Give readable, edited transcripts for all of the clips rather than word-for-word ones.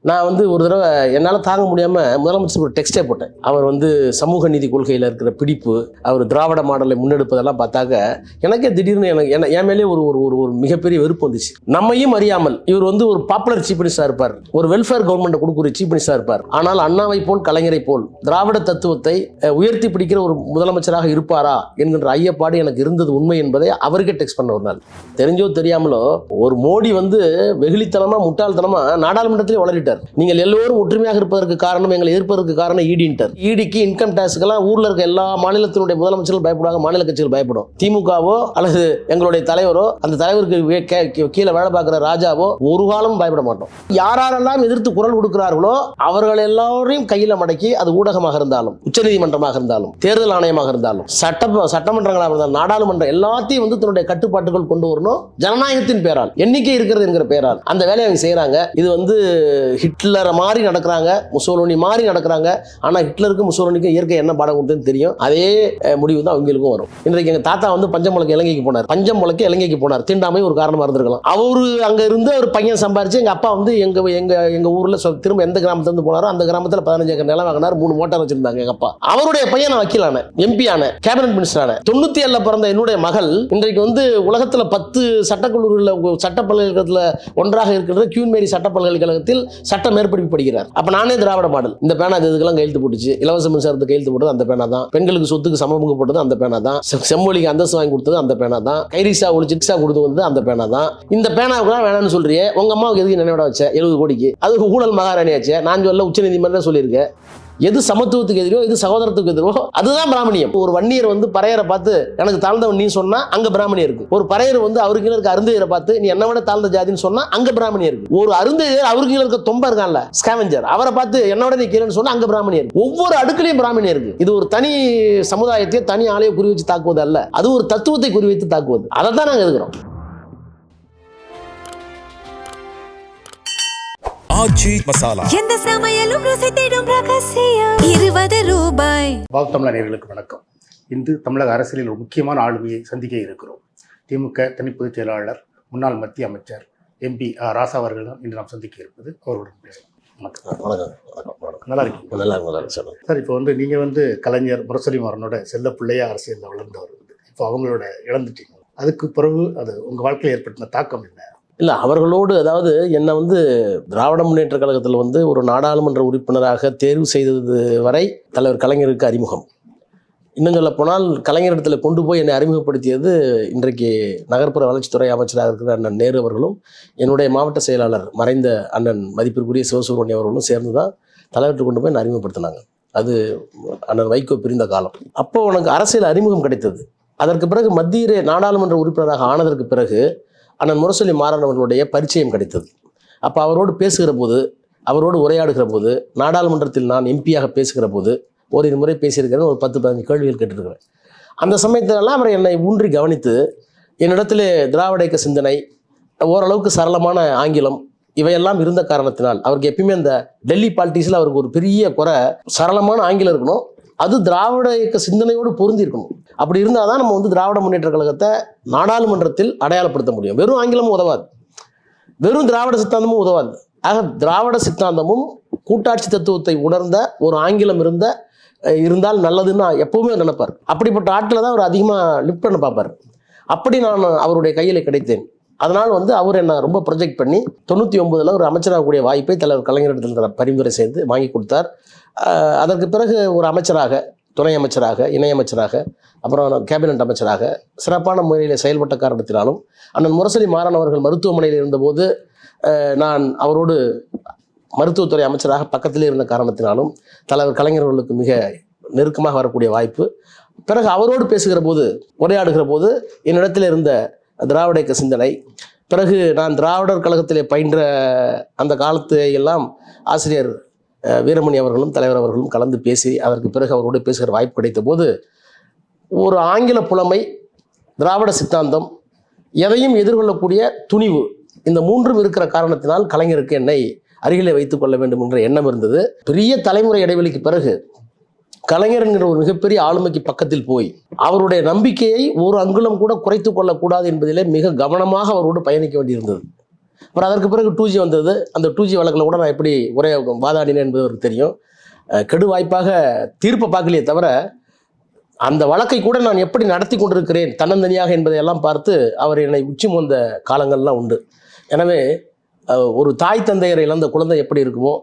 நான் வந்து ஒரு தடவை என்னால் தாங்க முடியாமல் முதலமைச்சர் ஒரு டெக்ஸ்டே போட்டேன். அவர் வந்து சமூக நீதி கொள்கையில் இருக்கிற பிடிப்பு, அவர் திராவிட மாடலை முன்னெடுப்பதெல்லாம் பார்த்தாக்க எனக்கே திடீர்னு என் மேலே ஒரு ஒரு ஒரு மிகப்பெரிய வெறுப்பு வந்துச்சு. நம்மையும் அறியாமல் இவர் வந்து ஒரு பாப்புலர் சீஃப் மினிஸ்டராக இருப்பார், ஒரு வெல்ஃபேர் கவர்மெண்ட்டை கொடுக்குற சீஃப் மினிஸ்டராக இருப்பார். ஆனால் அண்ணாவை போல் கலைஞரை போல் திராவிட தத்துவத்தை உயர்த்தி பிடிக்கிற ஒரு முதலமைச்சராக இருப்பாரா என்கின்ற ஐயப்பாடு எனக்கு இருந்தது உண்மை என்பதை அவருக்கே டெக்ஸ்ட் பண்ண ஒரு நாள். தெரிஞ்சோ தெரியாமலோ ஒரு மோடி வந்து வெகுளித்தனமா முட்டாள்தனமா நாடாளுமன்றத்திலே வளரிட்டார். நீங்கள் எல்லோரும் ஒற்றுமையாக இருப்பதற்கு காரணம், எங்களை எதிர்ப்பதற்கு காரணம் ஈடின்ட்டார். ஈடிக்கு இன்கம் டாக்ஸ்க்கெல்லாம் ஊர்ல இருக்க எல்லா மாநிலத்தினுடைய முதலமைச்சர்கள் பயப்படுவாங்க, மாநில கட்சிகள் பயப்படும். திமுகவோ அல்லது எங்களுடைய தலைவரோ அந்த தலைவருக்கு கீழே வேலை பார்க்கிற ராஜாவோ ஒரு காலமும் பயப்பட மாட்டோம். யாரெல்லாம் எதிர்த்து குரல் கொடுக்கிறார்களோ அவர்கள் எல்லாரையும் கையில மடக்கி, அது ஊடகமாக இருந்தாலும், உச்சநீதிமன்றமாக இருந்தாலும், தேர்தல் ஆணையமாக இருந்தாலும், சட்டமன்றங்களாக இருந்தாலும், நாடாளுமன்றம் எல்லாத்தையும் வந்து தன்னுடைய கட்டுப்பாட்டுகள் கொண்டு வரணும். ஜனநாயகத்தின் பேரால், எண்ணிக்கை இருக்கிறது என்கிற பேரால் அந்த வேலையை அவங்க செய்யறாங்க. இது வந்து ஹிட்லரை மாதிரி நடக்கிறாங்க, முசோலினி மாதிரி நடக்கிறாங்க. ஆனா ஹிட்லருக்கும் முசோலினிக்கும் இயற்கை என்ன பாடம் கொடுத்ததுன்னு தெரியும். அதே முடிவு தான் அவங்களுக்கும் வரும். இன்றைக்கு எங்க தாத்தா வந்து பஞ்சம் முளைக்க இலங்கைக்கு போனார். பஞ்சம் முளைக்க இலங்கைக்கு போனார். தீண்டாமை ஒரு காரணமா இருந்திருக்கலாம். அவரு அங்க இருந்து ஒரு பையன் சம்பாரிச்சு, எங்க அப்பா வந்து எங்க ஊர்ல திரும்ப எந்த கிராமத்துல இருந்து போனாரோ அந்த கிராமத்துல 15 ஏக்கர் நிலம் வாங்கினார். 3 மோட்டார் வச்சிருந்தாங்க எங்க அப்பா. அவருடைய பையன் வக்கீலான, எம்பி ஆன, கேபினட் மினிஸ்டர் ஆன. 97 பிறந்த என்னுடைய மகள் இன்றைக்கு வந்து உலகத்துல 10 சட்டக்கல்லூரியில் சட்ட பல்கலைக்கழகத்தில் ஒன்றாக இருக்கிற கியூன் மேரி சட்ட பல்கலைக்கழகத்தில் சட்ட மேற்படிப்பு படிக்கிறார். அப்ப நானே திராவிட மாடல். இந்த பேனா இதுக்கெல்லாம் கையெழுத்து போட்டுச்சு. இலவச மின்சாரத்துக்கு கையெழுத்து போட்டது அந்த பேனா தான். பெண்களுக்கு சொத்துக்கு சமபங்கு போட்டது அந்த பேனா தான். செம்மொழிக்கு அந்தஸ்து வாங்கி கொடுத்தது அந்த பேனா தான். கைரிக்ஷா ஒழிச்சு ரிக்ஷா கொடுத்து வந்தது அந்த பேனா தான். இந்த பேனாவுக்கு தான் வேணாம்னு சொல்றியே, உங்க அம்மாவுக்கு எதுக்கு நினைவிட வச்ச 70 கோடிக்கு? அது ஊழல் மகாராணி ஆச்சு. நான் சொல்ல உச்சநீதிமன்றம் சொல்லியிருக்கேன். எது சமத்துவத்துக்கு எதிரோ, எது சகோதரத்துக்கு எதிரோ அதுதான் பிராமணியம். ஒரு வன்னியர் வந்து பறையரை பார்த்து எனக்கு தாழ்ந்தவன் நீ சொன்னா அங்க பிராமணியம் இருக்கு. ஒரு பறையர் வந்து அவருக்கு இருக்க அருந்தையரை பார்த்து நீ என்ன விட தாழ்ந்த ஜாதின்னு சொன்னா அங்க பிராமணியம் இருக்கு. ஒரு அருந்தையர் அவருக்கு இருக்க தொம்ப இருக்கான்ல, ஸ்கேவெஞ்சர், அவரை பார்த்து என்ன விட நீ கீழன்னு சொன்னா அங்க பிராமணியம் இருக்கு. ஒவ்வொரு அடுக்குலையும் பிராமணியம் இருக்கு. இது ஒரு தனி சமுதாயத்தை தனி ஆலையை குறி வச்சு தாக்குவது அல்ல, அது ஒரு தத்துவத்தை குறி வைத்து தாக்குவது. அதை தான் நாங்க எதுக்குறோம். ஆச்சி மசாலா, எந்த சமையலும் ருசி தேடும் ரகசியம். 20 ரூபாய். தமிழ் நேயர்களுக்கு வணக்கம். இன்று தமிழக அரசியலில் ஒரு முக்கியமான ஆளுமையை சந்திக்க இருக்கிறோம். திமுக தனிப்பொதுச் செயலாளர், முன்னாள் மத்திய அமைச்சர் எம்பி ராசா அவர்கள் தான் இன்று நாம் சந்திக்க இருப்பது. அவர்களுடன் பேசலாம். வணக்கம். நல்லா இருக்கீங்க? நல்லா இருக்கும் சார். இப்போ வந்து நீங்கள் வந்து கலைஞர் முரசொலி மாறனோட செல்ல பிள்ளையா அரசியலில் வளர்ந்தவர் வந்து இப்போ அவங்களோட இழந்துட்டீங்க. அதுக்கு பிறகு அது உங்கள் வாழ்க்கையில் ஏற்பட்ட தாக்கம் என்ன? இல்லை, அவர்களோடு, அதாவது என்னை வந்து திராவிட முன்னேற்ற கழகத்தில் வந்து ஒரு நாடாளுமன்ற உறுப்பினராக தேர்வு செய்தது வரை தலைவர் கலைஞருக்கு அறிமுகம். இன்னும் சொல்லப்போனால் கலைஞரிடத்தில் கொண்டு போய் என்னை அறிமுகப்படுத்தியது இன்றைக்கு நகர்ப்புற வளர்ச்சித்துறை அமைச்சராக இருக்கிற அண்ணன் நேரு அவர்களும் என்னுடைய மாவட்ட செயலாளர் மறைந்த அண்ணன் மதிப்பிற்குரிய சிவசுப்ரமணியம் அவர்களும் சேர்ந்து தான் தலைவர்கிட்ட கொண்டு போய் என்னை அறிமுகப்படுத்தினாங்க. அது அண்ணன் வைகோ பிரிந்த காலம். அப்போது உனக்கு அரசியல் அறிமுகம் கிடைத்தது. அதற்கு பிறகு மத்திய நாடாளுமன்ற உறுப்பினராக ஆனதற்கு பிறகு அண்ணன் முரசொலி மாறன் அவர்களுடைய பரிச்சயம் கிடைத்தது. அப்போ அவரோடு பேசுகிற போது, அவரோடு உரையாடுகிற போது, நாடாளுமன்றத்தில் நான் எம்பியாக பேசுகிற போது ஒரு முறை பேசியிருக்கிறேன். ஒரு 10-15 கேள்விகள் கேட்டிருக்கிறேன். அந்த சமயத்திலெல்லாம் அவர் என்னை ஊன்றி கவனித்து என்னிடத்திலே திராவிட இயக்க சிந்தனை, ஓரளவுக்கு சரளமான ஆங்கிலம், இவையெல்லாம் இருந்த காரணத்தினால் அவருக்கு எப்பயுமே இந்த டெல்லி பாலிட்டிக்ஸில் அவருக்கு ஒரு பெரிய குறை, சரளமான ஆங்கிலம் இருக்கணும், அது திராவிட இயக்க சிந்தனையோடு பொருந்தி இருக்கணும். அப்படி இருந்தால் தான் நம்ம வந்து திராவிட முன்னேற்ற கழகத்தை நாடாளுமன்றத்தில் அடையாளப்படுத்த முடியும். வெறும் ஆங்கிலமும் உதவாது, வெறும் திராவிட சித்தாந்தமும் உதவாது. ஆக திராவிட சித்தாந்தமும் கூட்டாட்சி தத்துவத்தை உணர்ந்த ஒரு ஆங்கிலம் இருந்தால் நல்லதுன்னு எப்பவுமே நினைப்பார். அப்படிப்பட்ட ஆட்களை தான் அவர் அதிகமாக லிஃப்ட் பண்ண பார்ப்பார். அப்படி நான் அவருடைய கையில் கிடைத்தேன். அதனால் வந்து அவர் என்னை ரொம்ப ப்ரொஜெக்ட் பண்ணி 99 ஒரு அமைச்சராகக்கூடிய வாய்ப்பை தலைவர் கலைஞரிடத்தில் பரிந்துரை செய்து வாங்கி கொடுத்தார். அதற்கு பிறகு ஒரு அமைச்சராக, துணை அமைச்சராக, இணையமைச்சராக, அப்புறம் கேபினட் அமைச்சராக சிறப்பான முறையில் செயல்பட்ட காரணத்தினாலும் அண்ணன் முரசொலி மாறன் அவர்கள் மருத்துவமனையில் இருந்தபோது நான் அவரோடு மருத்துவத்துறை அமைச்சராக பக்கத்திலே இருந்த காரணத்தினாலும் தலைவர் கலைஞர்களுக்கு மிக நெருக்கமாக வரக்கூடிய வாய்ப்பு. பிறகு அவரோடு பேசுகிற போது, உரையாடுகிற போது என்னிடத்தில் இருந்த திராவிட இயக்க சிந்தனை, பிறகு நான் திராவிடர் கழகத்திலே பயின்ற அந்த காலத்தை எல்லாம் ஆசிரியர் வீரமணி அவர்களும் தலைவர் அவர்களும் கலந்து பேசி அதற்கு பிறகு அவரோடு பேசுகிற வாய்ப்பு கிடைத்த போது ஒரு ஆங்கில புலமை, திராவிட சித்தாந்தம், எதையும் எதிர்கொள்ளக்கூடிய துணிவு, இந்த மூன்றும் இருக்கிற காரணத்தினால் கலைஞருக்கு என்னை அருகிலே வைத்துக் கொள்ள வேண்டும் என்ற எண்ணம் இருந்தது. பெரிய தலைமுறை இடைவெளிக்கு பிறகு கலைஞர் என்கிற ஒரு மிகப்பெரிய ஆளுமைக்கு பக்கத்தில் போய் அவருடைய நம்பிக்கையை ஒரு அங்குலம் கூட குறைத்து கொள்ளக்கூடாது என்பதிலே மிக கவனமாக அவரோடு பயணிக்க வேண்டியிருந்தது. அப்புறம் அதற்கு பிறகு 2G வந்தது. அந்த 2G வழக்கில் கூட நான் எப்படி வாதாடினேன் என்பது அவருக்கு தெரியும். கெடு வாய்ப்பாக தீர்ப்பை பார்க்கலையே தவிர அந்த வழக்கை கூட நான் எப்படி நடத்தி கொண்டிருக்கிறேன் தன்னந்தனியாக என்பதையெல்லாம் பார்த்து அவர் என்னை உச்சி மோந்த காலங்கள்லாம் உண்டு. எனவே ஒரு தாய் தந்தையரை இழந்த குழந்தை எப்படி இருக்குமோ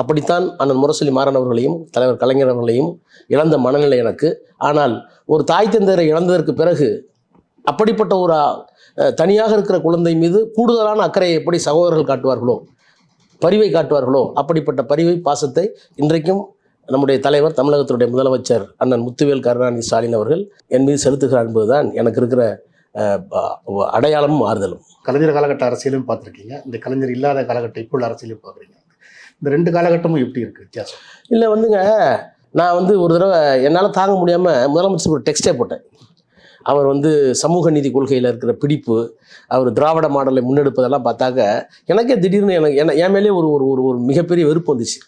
அப்படித்தான் அண்ணன் முரசொலி மாறன் அவர்களையும் தலைவர் கலைஞர் அவர்களையும் இழந்த மனநிலை எனக்கு. ஆனால் ஒரு தாய் தந்தையரை இழந்ததற்கு பிறகு அப்படிப்பட்ட ஒரு தனியாக இருக்கிற குழந்தை மீது கூடுதலான அக்கறையை எப்படி சகோதரர்கள் காட்டுவார்களோ, பரிவை காட்டுவார்களோ, அப்படிப்பட்ட பரிவை பாசத்தை இன்றைக்கும் நம்முடைய தலைவர் தமிழகத்தினுடைய முதலமைச்சர் அண்ணன் முத்துவேல் கருணாநிதி ஸ்டாலின் அவர்கள் என் மீது செலுத்துகிறார் என்பதுதான் எனக்கு இருக்கிற அடையாளமும் ஆறுதலும். கலைஞர் காலகட்ட அரசியலும் பார்த்துருக்கீங்க, இந்த கலைஞர் இல்லாத காலகட்டம் இப்போ உள்ள அரசியலும் பார்க்குறீங்க. இந்த 2 காலகட்டமும் எப்படி இருக்குது வித்தியாசம்? இல்லை நான் ஒரு தடவை என்னால் தாங்க முடியாமல் முதலமைச்சர் ஒரு டெக்ஸ்டே போட்டேன். அவர் சமூக நீதி கொள்கையில் இருக்கிற பிடிப்பு, அவர் திராவிட மாடலை முன்னெடுப்பதெல்லாம் பார்த்தாக்க எனக்கே திடீர்னு என் மேலே ஒரு ஒரு ஒரு மிகப்பெரிய வெறுப்பு வந்துச்சு.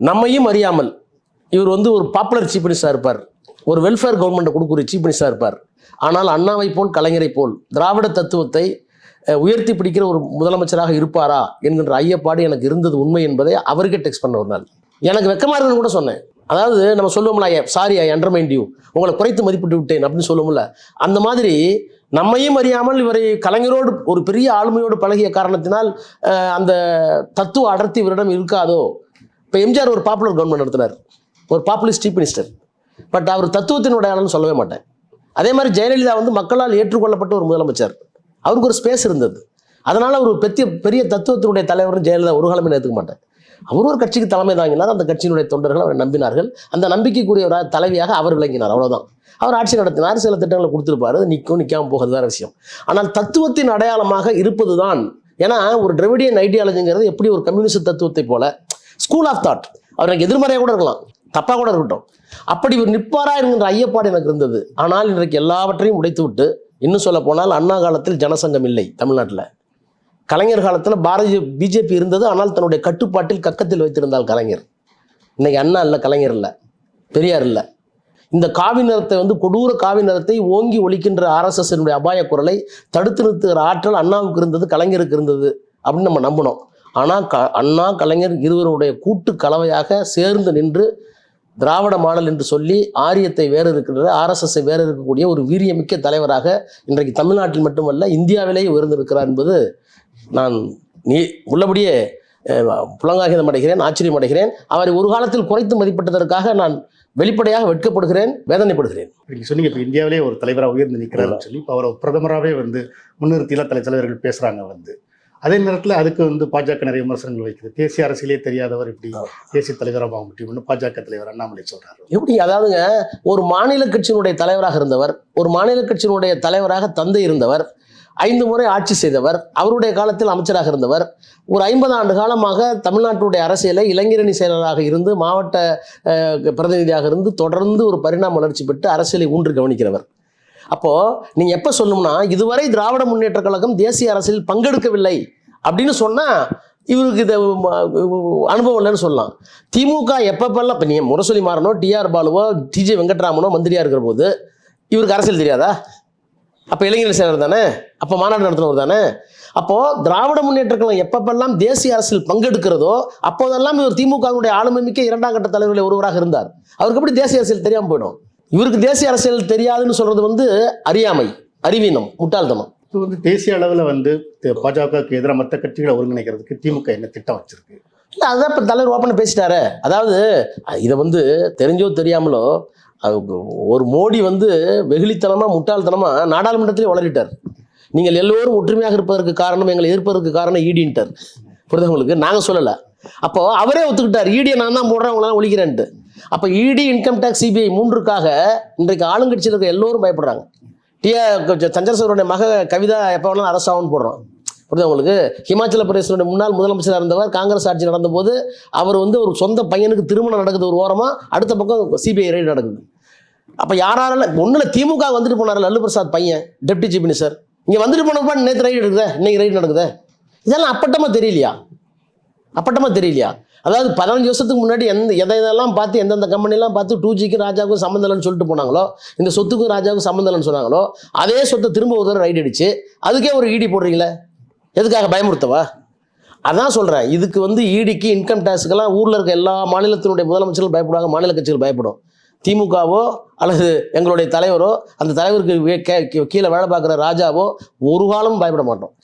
நம்மையும் அறியாமல் இவர் ஒரு பாப்புலர் சீஃப் மினிஸ்டராக இருப்பார், ஒரு வெல்ஃபேர் கவர்மெண்ட்டை கொடுக்குற சீஃப் மினிஸ்டராக இருப்பார். ஆனால் அண்ணாவை போல் கலைஞரை போல் திராவிட தத்துவத்தை உயர்த்தி பிடிக்கிற ஒரு முதலமைச்சராக இருப்பாரா என்கின்ற ஐயப்பாடு எனக்கு இருந்தது உண்மை என்பதை அவருக்கே டெக்ஸ்ட் பண்ண ஒரு நாள். எனக்கு வெக்கமாக இருக்குன்னு கூட சொன்னேன். அதாவது நம்ம சொல்லுவோம்ல, சாரி ஐ அண்டர்மைண்ட் யூ, உங்களை குறைத்து மதிப்பிட்டு விட்டேன் அப்படின்னு சொல்லுவோம்ல, அந்த மாதிரி நம்மையும் அறியாமல் இவரை கலைஞரோடு ஒரு பெரிய ஆளுமையோடு பழகிய காரணத்தினால் அந்த தத்துவ அடர்த்தி இவரிடம் இருக்காதோ. இப்போ எம்ஜிஆர் ஒரு பாப்புலர் கவர்மெண்ட் நடத்தினார், ஒரு பாப்புலிஸ்ட் சீஃப் மினிஸ்டர், பட் அவர் தத்துவத்தினுடைய ஆளுன்னு சொல்லவே மாட்டேன். அதே மாதிரி ஜெயலலிதா மக்களால் ஏற்றுக்கொள்ளப்பட்ட ஒரு முதலமைச்சர், அவருக்கு ஒரு ஸ்பேஸ் இருந்தது. அதனால் அவர் பெரிய தத்துவத்தினுடைய தலைவர் ஜெயலலிதா ஒரு காலமே ஏற்றுக்க மாட்டேன். அவர் ஒரு கட்சிக்கு தலைமை தாங்கினார், அந்த கட்சியினுடைய தொண்டர்கள் அவரை நம்பினார்கள், அந்த நம்பிக்கைக்குரிய ஒரு தலைவியாக அவர் விளங்கினார், அவ்வளோதான். அவர் ஆட்சி நடத்தினார், சில திட்டங்களை கொடுத்துருப்பாரு, நிற்காமல் போகிறது வேறு விஷயம். ஆனால் தத்துவத்தின் அடையாளமாக இருப்பது தான். ஏன்னா ஒரு திராவிடியன் ஐடியாலஜிங்கிறது எப்படி ஒரு கம்யூனிஸ்ட் தத்துவத்தை போல ஸ்கூல் ஆஃப் தாட், அவர் எனக்கு எதிர்மறையாக கூட இருக்கலாம், தப்பாக கூட இருக்கட்டும், அப்படி இவர் நிற்பாரா என்கின்ற ஐயப்பாடு எனக்கு இருந்தது. ஆனால் இன்றைக்கு எல்லாவற்றையும் உடைத்து விட்டு, இன்னும் சொல்ல போனால் அண்ணா காலத்தில் ஜனசங்கம் இல்லை தமிழ்நாட்டில், கலைஞர் காலத்தில் பிஜேபி இருந்தது, ஆனால் தன்னுடைய கட்டுப்பாட்டில் கக்கத்தில் வைத்திருந்தால் கலைஞர். இன்னைக்கு அண்ணா இல்லை, கலைஞர் இல்லை, பெரியார் இல்லை. இந்த காவி நிறத்தை கொடூர காவி நிறத்தை ஓங்கி ஒழிக்கின்ற ஆர்எஸ்எஸ்னுடைய அபாய குரலை தடுத்து நிறுத்துகிற ஆற்றல் அண்ணாவுக்கு இருந்தது, கலைஞருக்கு இருந்தது அப்படின்னு நம்ம நம்பினோம். ஆனால் அண்ணா கலைஞர் இருவருடைய கூட்டு கலவையாக சேர்ந்து நின்று திராவிட மாடல் என்று சொல்லி ஆரியத்தை வேறு இருக்கின்ற ஆர்எஸ்எஸ்ஸை வேறு இருக்கக்கூடிய ஒரு வீரியமிக்க தலைவராக இன்றைக்கு தமிழ்நாட்டில் மட்டுமல்ல இந்தியாவிலேயே உயர்ந்திருக்கிறார் என்பது நான் உள்ளபடியே புலங்காகிதம் அடைகிறேன், ஆச்சரியம் அடைகிறேன். அவரை ஒரு காலத்தில் குறைத்து மதிப்பிட்டதற்காக நான் வெளிப்படையாக வெட்கப்படுகிறேன், வேதனைப்படுகிறேன். நீங்கள் சொன்னீங்க இப்போ இந்தியாவிலே ஒரு தலைவராக உயர்ந்து நிற்கிறாருன்னு சொல்லி, இப்போ அவரை பிரதமராகவே முன்னிறுத்திலாம் தலைவர்கள் பேசுகிறாங்க. அதே நேரத்தில் அதுக்கு பாஜக நிறைய விமர்சனங்கள் வைக்குது. தேசிய அரசியலே தெரியாதவர் இப்படி தேசிய தலைவராக ஆக முடியும்னு பாஜக தலைவர் அண்ணாமலை சொல்றாரு. எப்படி? அதாவதுங்க, ஒரு மாநில கட்சியினுடைய தலைவராக இருந்தவர், ஒரு மாநில கட்சியினுடைய தலைவராக தந்தை இருந்தவர், 5 முறை ஆட்சி செய்தவர், அவருடைய காலத்தில் அமைச்சராக இருந்தவர், ஒரு 50 ஆண்டு காலமாக தமிழ்நாட்டுடைய அரசியலை இளைஞரணி செயலராக இருந்து மாவட்ட பிரதிநிதியாக இருந்து தொடர்ந்து ஒரு பரிணாம வளர்ச்சி பெற்று அரசியலை ஊன்று கவனிக்கிறவர். அப்போது நீங்கள் எப்போ சொல்லணும்னா, இதுவரை திராவிட முன்னேற்ற கழகம் தேசிய அரசியல் பங்கெடுக்கவில்லை அப்படின்னு சொன்னால் இவருக்கு இது அனுபவம் இல்லைன்னு சொல்லலாம். திமுக எப்பப்பெல்லாம் இப்போ நீங்கள் முரசொலி மாறனோ டிஆர் பாலுவோ டிஜே வெங்கட்ராமனோ மந்திரியாக இருக்கிற போது இவருக்கு அரசியல் தெரியாதா? அப்போ இளைஞர் செயலர் தானே, அப்போ மாநாடு நடத்துனவர் தானே. அப்போது திராவிட முன்னேற்ற கழகம் எப்பப்பெல்லாம் தேசிய அரசியல் பங்கெடுக்கிறதோ அப்போதெல்லாம் இவர் திமுகவுடைய ஆளுமை மிக்க 2ஆம் கட்ட தலைவர்களில் ஒருவராக இருந்தார். அவருக்கு எப்படி தேசிய அரசியல் தெரியாமல் போயிடும்? இவருக்கு தேசிய அரசியல் தெரியாதுன்னு சொல்றது அறியாமை, அறிவீனம், முட்டாள்தனம். இப்போ தேசிய அளவில் பாஜகவுக்கு எதிராக மற்ற கட்சிகளை ஒருங்கிணைக்கிறதுக்கு திமுக என்ன திட்டம் வச்சிருக்கு? இல்லை, அதான் இப்போ தலைவர் ஓப்பனாக பேசிட்டாரு. அதாவது இதை தெரிஞ்சோ தெரியாமலோ ஒரு மோடி வெகுளித்தனமாக முட்டாள்தனமாக நாடாளுமன்றத்திலே வளரிட்டார். நீங்கள் எல்லோரும் ஒற்றுமையாக இருப்பதற்கு காரணம், எங்களை எதிர்ப்பதற்கு காரணம் ஈடின்ட்டார். புரியுது உங்களுக்கு? நாங்கள் சொல்லலை. அப்போது அவரே ஒத்துக்கிட்டார், ஈடியை நான் தான் போடுறேன், உங்களால் ஒழிக்கிறேன்ட்டு. அப்போ இடி, இன்கம் டேக்ஸ், சிபிஐ 3க்காக இன்றைக்கு ஆளுங்கட்சியில் இருக்க எல்லோரும் பயப்படுறாங்க. சந்திரசேகருடைய மக கவிதா எப்போ வேணாலும் அரசாகணும்னு போடுறோம். புரியுது உங்களுக்கு? ஹிமாச்சல பிரதேசனுடைய முன்னாள் முதலமைச்சராக இருந்தவர், காங்கிரஸ் ஆட்சி நடந்தபோது அவர் ஒரு சொந்த பையனுக்கு திருமணம் நடக்குது ஒரு ஓரமாக, அடுத்த பக்கம் சிபிஐ ரைடு நடக்குது. அப்போ யாரால ஒன்றில் திமுக வந்துட்டு போனார் லல்லு பிரசாத் பையன் டெப்டி சீஃப் மினிஸ்டர், இங்கே வந்துட்டு போனப்பா நேற்று ரைடு எடுக்குதே, இன்னைக்கு ரைடு நடக்குது. இதெல்லாம் அப்பட்டமாக தெரியலையா? அப்பட்டமாக தெரியலையா? அதாவது 15 வருஷத்துக்கு முன்னாடி எதெல்லாம் பார்த்து எந்தெந்த கம்பெனிலாம் பார்த்து 2Gக்கு ராஜாவுக்கும் சம்மந்தம் இல்லைன்னு சொல்லிட்டு போனாங்களோ, இந்த சொத்துக்கும் ராஜாவுக்கும் சம்மந்தம் இல்லைன்னு சொன்னாங்களோ, அதே சொத்தை திரும்ப ஒரு தடவை ரைட் அடிச்சு அதுக்கே ஒரு இடி போடுறீங்களே. எதுக்காக பயமுறுத்தவா? அதான் சொல்கிறேன், இதுக்கு வந்து ஈடிக்கு இன்கம் டேக்ஸுக்கெல்லாம் ஊரில் இருக்க எல்லா மாநிலத்தினுடைய முதலமைச்சர்கள் பயப்படுவாங்க, மாநில கட்சிகள் பயப்படும். திமுகவோ அல்லது எங்களுடைய தலைவரோ, அந்த தலைவருக்கு கீழே வேலை பார்க்குற ராஜாவோ ஒரு காலமும் பயப்பட மாட்டோம்.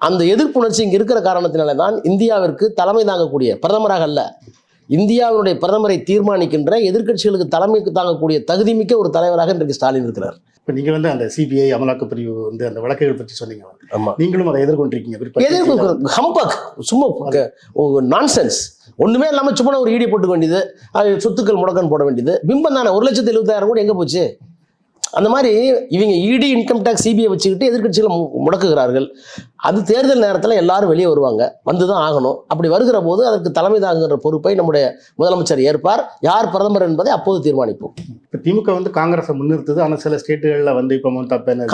அந்த எதிர்ப்புணர்ச்சி இங்கே இருக்கிற காரணத்தினால தான் இந்தியாவிற்கு தலைமை தாங்கக்கூடிய, பிரதமராக அல்ல, இந்தியாவினுடைய பிரதமரை தீர்மானிக்கின்ற எதிர்க்கட்சிகளுக்கு தலைமை தாங்கக்கூடிய தகுதிமிக்க ஒரு தலைவராக இன்றைக்கு ஸ்டாலின் இருக்கிறார். இப்போ நீங்கள் வந்து அந்த சிபிஐ அமலாக்க பிரிவு வந்து அந்த வழக்குகள் பற்றி சொன்னீங்க. ஆமாம், நீங்களும் அதை எதிர்கொண்டிருக்கீங்க. ஹம்பக், சும்மா நான்சென்ஸ், ஒன்றுமே இல்லாமல் சும்மா ஒரு ஈடி போட்டுக்க வேண்டியது, அது சொத்துக்கள் முடக்கன்னு போட வேண்டியது, பிம்பம் தானே. 1,75,000 கூட எங்கே போச்சு? அந்த மாதிரி இவங்க இடி, இன்கம் டேக்ஸ், சிபிஐ வச்சுக்கிட்டு எதிர்க்கட்சிகளை முடக்குகிறார்கள். அது தேர்தல் நேரத்தில் எல்லாரும் வெளியே வருவாங்க, வந்து தான் ஆகணும். அப்படி வருகிற போது அதற்கு தலைமை தாங்குகிற பொறுப்பை நம்முடைய முதலமைச்சர் ஏற்பார். யார் பிரதமர் என்பதை அப்போது தீர்மானிப்போம். இப்போ திமுக வந்து காங்கிரஸை முன்னிறுத்துது, ஆனால் சில ஸ்டேட்டுகளில் வந்து இப்போ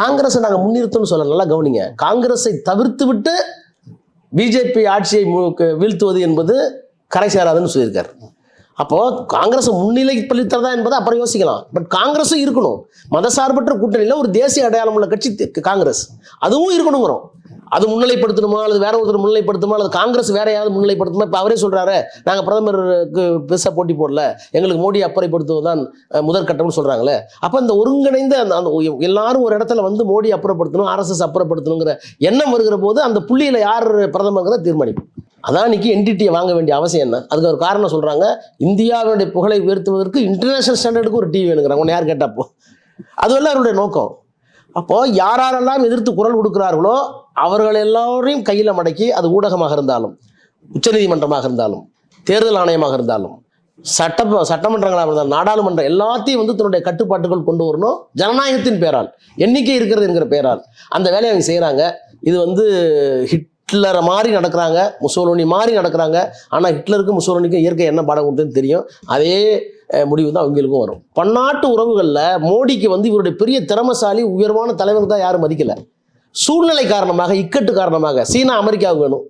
காங்கிரஸை நாங்கள் முன்னிறுத்தோம்னு சொல்ல, நல்லா கவனிங்க. காங்கிரஸை தவிர்த்து விட்டு பிஜேபி ஆட்சியை வீழ்த்துவது என்பது கரை சேராதுன்னு சொல்லியிருக்காரு. அப்போது காங்கிரஸை முன்னிலைப்படுத்துறதா என்பதை அப்புறம் யோசிக்கலாம். பட் காங்கிரஸும் இருக்கணும். மதசார்பற்ற கூட்டணியில் ஒரு தேசிய அடையாளம் உள்ள கட்சி காங்கிரஸ், அதுவும் இருக்கணுங்கிறோம். அது முன்னிலைப்படுத்தணுமா அல்லது வேற ஒருத்தர் முன்னிலைப்படுத்துமா அல்லது காங்கிரஸ் வேற யாராவது முன்னிலைப்படுத்துமா? இப்போ அவரே சொல்கிறாரு, நாங்கள் பிரதமருக்கு பெருசாக போட்டி போடல, எங்களுக்கு மோடி அப்புறப்படுத்துவதுதான் முதற்கட்டம்னு சொல்கிறாங்களே. அப்போ இந்த ஒருங்கிணைந்த அந்த எல்லாரும் ஒரு இடத்துல வந்து மோடி அப்புறப்படுத்தணும், RSS அப்புறப்படுத்தணுங்கிற எண்ணம் வருகிற போது அந்த புள்ளியில் யார் பிரதமர்ங்கிறத தீர்மானிக்கும். அதான் இன்னைக்கு என்டிடியை வாங்க வேண்டிய அவசியம் என்ன? அதுக்கு ஒரு காரணம் சொல்கிறாங்க, இந்தியாவுடைய புகழை உயர்த்துவதற்கு இன்டர்நேஷனல் ஸ்டாண்டர்டுக்கு ஒரு டிவி வேணுங்கிறாங்க. ஒன்று யார் கேட்டப்போ அதுவெல்லாம் அவருடைய நோக்கம். அப்போது யாரெல்லாம் எதிர்த்து குரல் கொடுக்குறார்களோ அவர்கள் எல்லோரையும் கையில் மடக்கி, அது ஊடகமாக இருந்தாலும், உச்சநீதிமன்றமாக இருந்தாலும், தேர்தல் ஆணையமாக இருந்தாலும், சட்டமன்றங்களாக இருந்தாலும், நாடாளுமன்றம், எல்லாத்தையும் வந்து தன்னுடைய கட்டுப்பாட்டுகள் கொண்டு வரணும். ஜனநாயகத்தின் பேரால், எண்ணிக்கை இருக்கிறது என்கிற பேரால் அந்த வேலையை அவங்க செய்கிறாங்க. இது வந்து ஹிட்லரை மாதிரி நடக்கிறாங்க, முசோலினி மாதிரி நடக்கிறாங்க. ஆனால் ஹிட்லருக்கும் முசோலினிக்கும் இயற்கை என்ன பாடம் கொடுத்துன்னு தெரியும். அதே முடிவு தான் அவங்களுக்கும் வரும். பன்னாட்டு உறவுகளில் மோடிக்கு வந்து இவருடைய பெரிய திறமசாலி உயர்வான தலைவர் தான் யாரும் மதிக்கலை. சூழ்நிலை காரணமாக, இக்கட்டு காரணமாக சீனா அமெரிக்காவுக்கு வேணும்,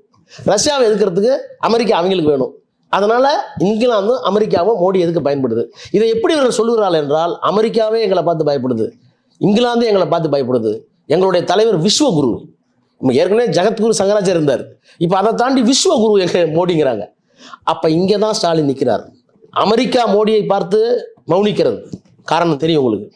ரஷ்யாவை எதுக்கிறதுக்கு அமெரிக்கா அவங்களுக்கு வேணும். அதனால் இங்கிலாந்தும் அமெரிக்காவும் மோடி எதுக்கு பயன்படுது? இதை எப்படி இவர்கள் சொல்லுகிறார்கள் என்றால், அமெரிக்காவே எங்களை பார்த்து பயப்படுது, இங்கிலாந்து எங்களை பார்த்து பயப்படுது, எங்களுடைய தலைவர் விஸ்வகுரு, ஏற்கனவே ஜெகத்குரு சங்கராச்சாரியர் இருந்தார், இப்போ அதை தாண்டி விஸ்வகுரு எங்க மோடிங்கிறாங்க. அப்போ இங்கே தான் ஸ்டாலின் நிற்கிறார். அமெரிக்கா மோடியை பார்த்து மௌனிக்கிறது, காரணம் தெரியும் உங்களுக்கு.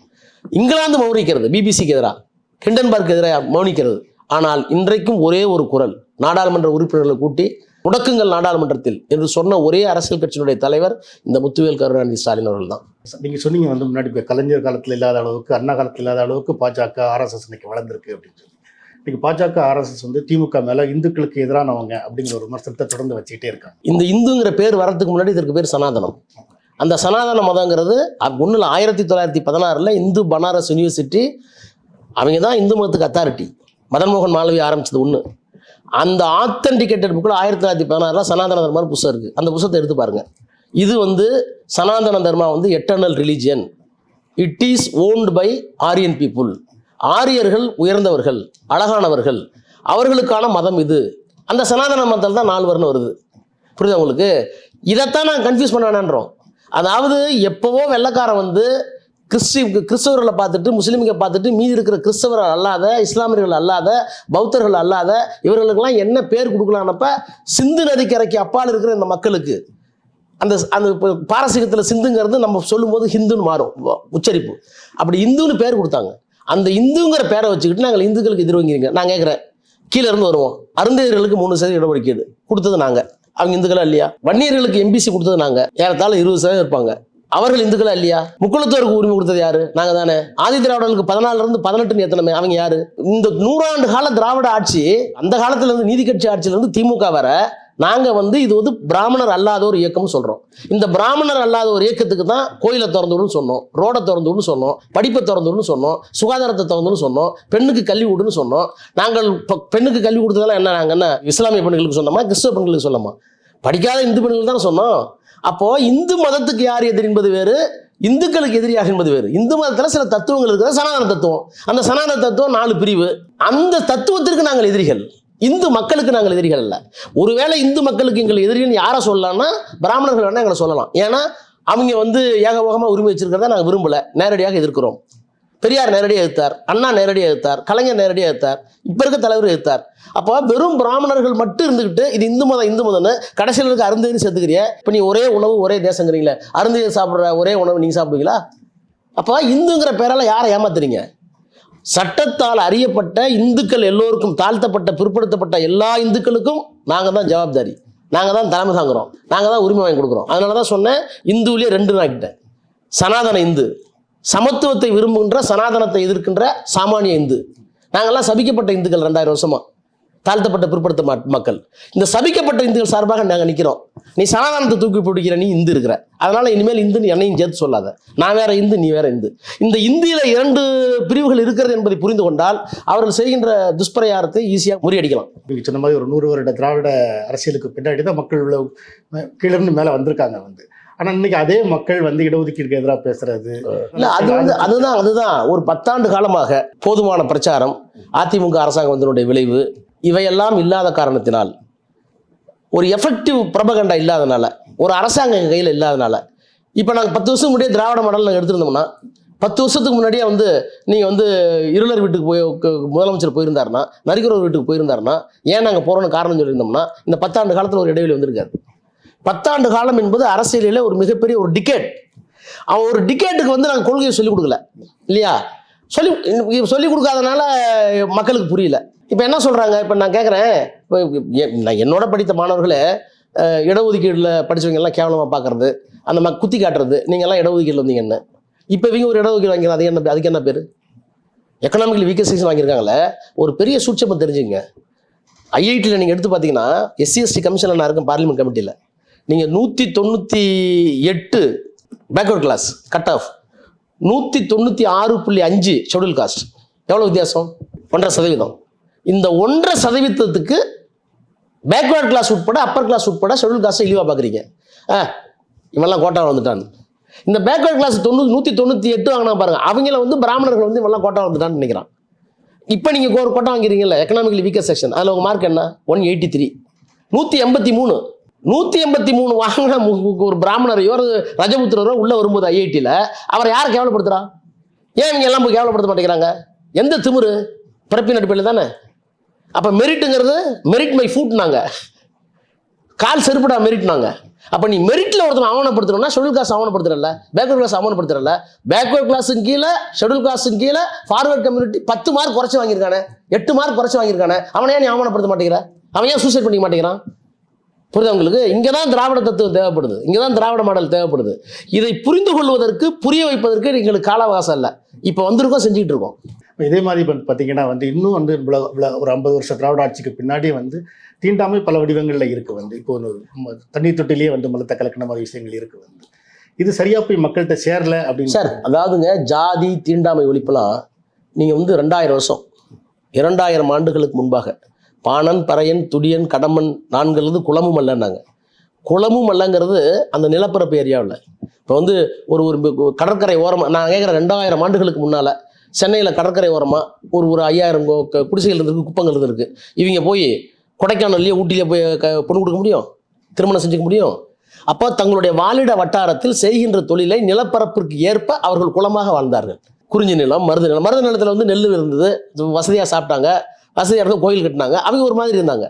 இங்கிலாந்து மௌனிக்கிறது, பிபிசிக்கு எதிராக, ஹிண்டன்பர்க்கு எதிராக மௌனிக்கிறது. ஆனால் இன்றைக்கும் ஒரே ஒரு குரல், நாடாளுமன்ற உறுப்பினர்களை கூட்டி முடக்குங்கள் நாடாளுமன்றத்தில் என்று சொன்ன ஒரே அரசியல் கட்சியினுடைய தலைவர் இந்த முத்துவேல் கருணாநிதி ஸ்டாலின் அவர்கள் தான். நீங்கள் சொன்னீங்க வந்து முன்னாடி இப்போ கலைஞர் காலத்தில் இல்லாத அளவுக்கு, அண்ணா காலத்தில் இல்லாத அளவுக்கு பாஜக RSS இன்னைக்கு வளர்ந்துருக்கு அப்படின்னு சொல்லி. இன்னைக்கு பாஜக RSS வந்து திமுக மேலே இந்துக்களுக்கு எதிரானவங்க அப்படிங்கிற ஒரு விமர்சனத்தை தொடர்ந்து வச்சுக்கிட்டே இருக்காங்க. இந்த இந்துங்கிற பேர் வரதுக்கு முன்னாடி இதற்கு பேர் சனாதனம். அந்த சனாதன மதங்கிறது ஒன்றில் 1916 இந்து பனாரஸ் யூனிவர்சிட்டி, அவங்க தான் இந்து மதத்துக்கு அத்தாரிட்டி. மதன் மோகன் மாளவியா ஆரம்பிச்சது ஒன்று. அந்த ஆத்தன்டிகேட்டட் புக்கில் 1916 சனாதன தர்மா புத்தகம் இருக்குது. அந்த புத்தகத்தை எடுத்து பாருங்கள். இது வந்து சனாதன தர்மா வந்து eternal religion, it is owned by Aryan people. ஆரியர்கள் உயர்ந்தவர்கள், அழகானவர்கள், அவர்களுக்கான மதம் இது. அந்த சனாதன மதத்தில் தான் 4 வர்ணம் வருது. புரியுதா உங்களுக்கு? இதைத்தான் நான் கன்ஃபியூஸ் பண்ண வேணான்றோம். அதாவது எப்போவோ வெள்ளைக்காரன் வந்து கிறிஸ்தவர்களை பார்த்துட்டு, முஸ்லீம்களை பார்த்துட்டு, மீதி இருக்கிற கிறிஸ்தவர்கள் அல்லாத, இஸ்லாமியர்கள் அல்லாத, பௌத்தர்கள் அல்லாத இவர்களுக்கெல்லாம் என்ன பேர் கொடுக்கலான்னப்ப, சிந்து நதிக்கரைக்கு அப்பால் இருக்கிற இந்த மக்களுக்கு அந்த அந்த பாரசீகத்தில் சிந்துங்கிறது நம்ம சொல்லும்போது ஹிந்துன்னு மாறும் உச்சரிப்பு. அப்படி இந்துன்னு பேர் கொடுத்தாங்க. அந்த இந்துங்கிற பேரை வச்சுக்கிட்டு நாங்கள் இந்துக்களுக்கு எதிர்வங்கிறீங்க. நான் கேட்குறேன், கீழே இருந்து வருவோம். அருந்தையர்களுக்கு 3% இடஒதுக்கீடு கொடுத்தது நாங்கள், அவங்க இந்துக்களா இல்லையா? வன்னியர்களுக்கு MBC கொடுத்தது நாங்கள், ஏறத்தாழ 20% இருப்பாங்க, அவர்கள் இந்துக்களா இல்லையா? முக்குளத்தோருக்கு உரிமை கொடுத்தது யாரு? நாங்கள் தானே. ஆதி திராவிடர்களுக்கு 14 to 18 எத்தனை, அவங்க யாரு? இந்த 100 ஆண்டு கால திராவிட ஆட்சி, அந்த காலத்துல இருந்து நீதி கட்சி ஆட்சியில இருந்து திமுக வர நாங்கள் வந்து இது வந்து பிராமணர் அல்லாத ஒரு இயக்கம்னு சொல்கிறோம். இந்த பிராமணர் அல்லாத ஒரு இயக்கத்துக்கு தான் கோயிலை திறந்துவிடுன்னு சொன்னோம், ரோடை திறந்துவிடுன்னு சொன்னோம், படிப்பை திறந்துவிடுன்னு சொன்னோம், சுகாதாரத்தை திறந்துன்னு சொன்னோம், பெண்ணுக்கு கல்வி விடுன்னு சொன்னோம். நாங்கள் பெண்ணுக்கு கல்வி கொடுத்ததெல்லாம் என்ன, நாங்கள் என்ன இஸ்லாமிய பெண்களுக்கு சொன்னோமா, கிறிஸ்தவ பெண்களுக்கு சொன்னோமா? படிக்காத இந்து பெண்கள் தானே சொன்னோம். அப்போது இந்து மதத்துக்கு யார் எதிரி என்பது வேறு, இந்துக்களுக்கு எதிரியாக என்பது வேறு. இந்து மதத்தில் சில தத்துவங்கள் இருக்கிறது, சனாதன தத்துவம். அந்த சனாதன தத்துவம் 4 பிரிவு. அந்த தத்துவத்திற்கு நாங்கள் எதிரிகள், இந்து மக்களுக்கு நாங்கள் எதிரிகள் அல்ல. ஒருவேளை இந்து மக்களுக்கு எங்கள் எதிரின்னு யாரை சொல்லலாம்னா பிராமணர்கள் வேணால் எங்களை சொல்லலாம். ஏன்னா அவங்க வந்து ஏகபோகமாக உரிமை வச்சிருக்கிறத நாங்கள் விரும்பலை, நேரடியாக எதிர்க்கிறோம். பெரியார் நேரடியாக எதிர்த்தார், அண்ணா நேரடியாக எதிர்த்தார், கலைஞர் நேரடியாக எதிர்த்தார், இப்போ இருக்க தலைவர் எதிர்த்தார். அப்போ வெறும் பிராமணர்கள் மட்டும் இருந்துக்கிட்டு இது இந்து மதம்னு கடைசியில் இருக்க அருந்ததின்னு சேர்த்துக்கிறிய. இப்போ நீ ஒரே உணவு ஒரே தேசங்கிறீங்களே, அருந்ததி சாப்பிட்ற ஒரே உணவு நீங்கள் சாப்பிடுவீங்களா? அப்போ இந்துங்கிற பேரால் யாரை ஏமாத்துறீங்க? சட்டத்தால் அறியப்பட்ட இந்துக்கள் எல்லோருக்கும், தாழ்த்தப்பட்ட பிற்படுத்தப்பட்ட எல்லா இந்துக்களுக்கும் நாங்கள் தான் ஜவாப்தாரி, நாங்கள் தான் தலைமை தாங்குறோம், நாங்கள் தான் உரிமை வாங்கி கொடுக்குறோம். அதனால தான் சொன்னேன், இந்துவிலே 2 ஆக்கிட்டேன். சனாதன இந்து, சமத்துவத்தை விரும்புகின்ற சனாதனத்தை எதிர்க்கின்ற சாமானிய இந்து. நாங்கள்லாம் சபிக்கப்பட்ட இந்துக்கள் 2000 வருஷமா, தாழ்த்தப்பட்ட பிற்படுத்த மக்கள். இந்த சபிக்கப்பட்ட இந்துக்கள் சார்பாக நாங்கள் நிற்கிறோம். நீ சனாதனத்தை தூக்கி பிடிக்கிற, நீ இந்து இருக்கிற, அதனால இனிமேல் இந்துன்னு என்னையும் சேர்த்து சொல்லாத. நான் வேற இந்து, நீ வேற இந்து. இந்த இந்தியில 2 பிரிவுகள் இருக்கிறது என்பதை புரிந்து கொண்டால் அவர்கள் செய்கின்ற துஷ்பிரயாரத்தை ஈஸியாக முறியடிக்கலாம். நீங்கள் சொன்ன மாதிரி ஒரு 100 வருட திராவிட அரசியலுக்கு பின்னாடி தான் மக்கள் உள்ள கீழே மேலே வந்திருக்காங்க. ஆனால் இன்னைக்கு அதே மக்கள் இடஒதுக்கீடுக்கு எதிராக பேசுறது இல்லை, அதுதான் ஒரு 10 ஆண்டு காலமாக போதுமான பிரச்சாரம், அதிமுக அரசாங்கம் வந்தனுடைய விளைவு, இவையெல்லாம் இல்லாத காரணத்தினால், ஒரு எஃபெக்டிவ் ப்ரொபகண்டா இல்லாதனால, ஒரு அரசாங்கம் எங்கள் கையில் இல்லாதனால, இப்போ நாங்கள் 10 வருஷம் முன்னாடியே திராவிட மாடல் நாங்கள் எடுத்துருந்தோம்னா, 10 வருஷத்துக்கு முன்னாடியே நீங்கள் இருளர் வீட்டுக்கு போய் முதலமைச்சர் போயிருந்தாருன்னா, நரிக்குறவர் வீட்டுக்கு போயிருந்தாருன்னா, ஏன் நாங்கள் போகிறோன்னு காரணம் சொல்லியிருந்தோம்னா, இந்த 10 ஆண்டு காலத்தில் ஒரு இடைவெளி வந்திருக்காரு. 10 ஆண்டு காலம் என்பது அரசியலில் ஒரு மிகப்பெரிய ஒரு டிகேட். அவன் ஒரு டிகேட்டுக்கு நாங்கள் கொள்கையை சொல்லிக் கொடுக்கல இல்லையா? சொல்லிக் கொடுக்காதனால மக்களுக்கு புரியல. இப்போ என்ன சொல்கிறாங்க? இப்போ நான் கேட்குறேன், நான் என்னோட படித்த மாணவர்களே இடஒதுக்கீடில் படித்தவங்கெல்லாம் கேவலமாக பார்க்குறது, அந்த குத்தி காட்டுறது, நீங்கள்லாம் இடஒதுக்கீடில் வந்தீங்கன்னு. இப்போ இவங்க ஒரு இடஒதுக்கீடு வாங்கிறாங்க, அதுக்கு என்ன பேர்? எக்கனாமிக்கல் வீக்கர் செக்ஷன் வாங்கியிருக்காங்களே, ஒரு பெரிய சூட்சமாக தெரிஞ்சுங்க. ஐஐடியில் நீங்கள் எடுத்து பார்த்தீங்கன்னா, SC/ST கமிஷனில் நான் இருக்கேன், பார்லிமெண்ட் கமிட்டியில். நீங்கள் 198 backward class cut off, 196.5 scheduled caste. எவ்வளோ வித்தியாசம்? 1.5%. இந்த 1.5%க்கு பேக்வர்ட் கிளாஸ் உட்பட அப்பர் கிளாஸ் உட்பட ஷெட்யூல் காஸ்ட்டை இழிவாக பார்க்குறீங்க. இவெல்லாம் கோட்டா வந்துட்டான். இந்த பேக்வர்ட் கிளாஸ் 198 வாங்கினா பாருங்க, அவங்கள பிராமணர்கள் இவெல்லாம் கோட்டா வந்துட்டான்னு நினைக்கிறான். இப்போ நீங்கள் ஒரு கோட்டா வாங்கிறீங்கல்ல, எக்கனாமிக்கலி வீக்கர் செக்ஷன், அதில் உங்கள் மார்க் என்ன? 183. 183 வாங்கினா ஒரு பிராமணரையோ ஒரு ரஜபுத்திரரோ உள்ளே வரும்போது ஐஐடியில் அவரை யாரை கேவலப்படுத்துறா? ஏன் இவங்க எல்லாம் போய் கேவலப்படுத்த மாட்டேங்கிறாங்க? எந்த திமிரு? பிறப்பின் அடிப்படையில் தானே. அப்போ மெரிட்டுங்கிறது மெரிட் மை ஃபுட்னாங்க, கால் செருப்புடா மெரிட்னாங்க. அப்போ நீ மெரிட்டில் ஒருத்தனை ஆவணப்படுத்தணும்னா ஷெட்யூல் காஸ்ட் ஆவணப்படுத்துறல, பேக்வர்ட் கிளாஸ் ஆவணப்படுத்துறல. பேக்வர்ட் கிளாஸுக்கு கீழே ஷெட்யூல் காஸ்ட்டுக்கு கீழே ஃபார்வர்ட் கம்யூனிட்டி 10 மார்க் குறைச்சி வாங்கியிருக்கானே, 8 மார்க் குறைச்சி வாங்கியிருக்கானே, அவனையே நீ ஆவணப்படுத்த மாட்டேங்கிற? அவன் ஏன் சூசைட் பண்ணிக்க மாட்டேங்கிறான்? புரியுது உங்களுக்கு? இங்கே தான் திராவிட தத்துவம் தேவைப்படுது, இங்கே தான் திராவிட மாடல் தேவைப்படுது. இதை புரிந்து கொள்வதற்கு, புரிய வைப்பதற்கு எங்களுக்கு கால அவகாசம் இல்லை. இப்போ வந்திருக்கோம், செஞ்சுக்கிட்டு இருக்கோம். இதே மாதிரி பார்த்தீங்கன்னா இன்னும் ஒரு 50 வருஷம் திராவிட ஆட்சிக்கு பின்னாடி தீண்டாமை பல வடிவங்களில் இருக்குது. இப்போ தண்ணீர் தொட்டிலேயே மலத்தை கலக்கின மாதிரி விஷயங்கள் இருக்குது. இது சரியா போய் மக்கள்கிட்ட சேரல அப்படின்னு சார். அதாவதுங்க, ஜாதி தீண்டாமை ஒழிப்புலாம் நீங்கள் 2000 வருஷம் 2000 ஆண்டுகளுக்கு முன்பாக பாணன், பறையன், துடியன், கடம்பன் 4 குளமும் அல்லன்னாங்க. குளமும் அல்லங்கிறது அந்த நிலப்பரப்பு ஏரியாவில். இப்போ ஒரு கடற்கரை ஓரமாக நான் கேட்குறேன், 2000 ஆண்டுகளுக்கு முன்னால் சென்னையில் கடற்கரை ஓரமாக ஒரு 5000 குடிசைகள் இருந்திருக்கு, குப்பங்கள் இருந்திருக்கு. இவங்க போய் கொடைக்கானல்லையோ ஊட்டியிலே போய் பொண்ணு கொடுக்க முடியும், திருமணம் செஞ்சுக்க முடியும்? அப்போ தங்களுடைய வாழிட வட்டாரத்தில் செய்கின்ற தொழிலை நிலப்பரப்பிற்கு ஏற்ப அவர்கள் குளமாக வாழ்ந்தார்கள். குறிஞ்சி நிலம், மருது நிலம். மருது நிலத்தில் நெல் இருந்தது, வசதியாக சாப்பிட்டாங்க, வசதியாக இருந்தது, கோயில் கட்டினாங்க. அவங்க ஒரு மாதிரி இருந்தாங்க.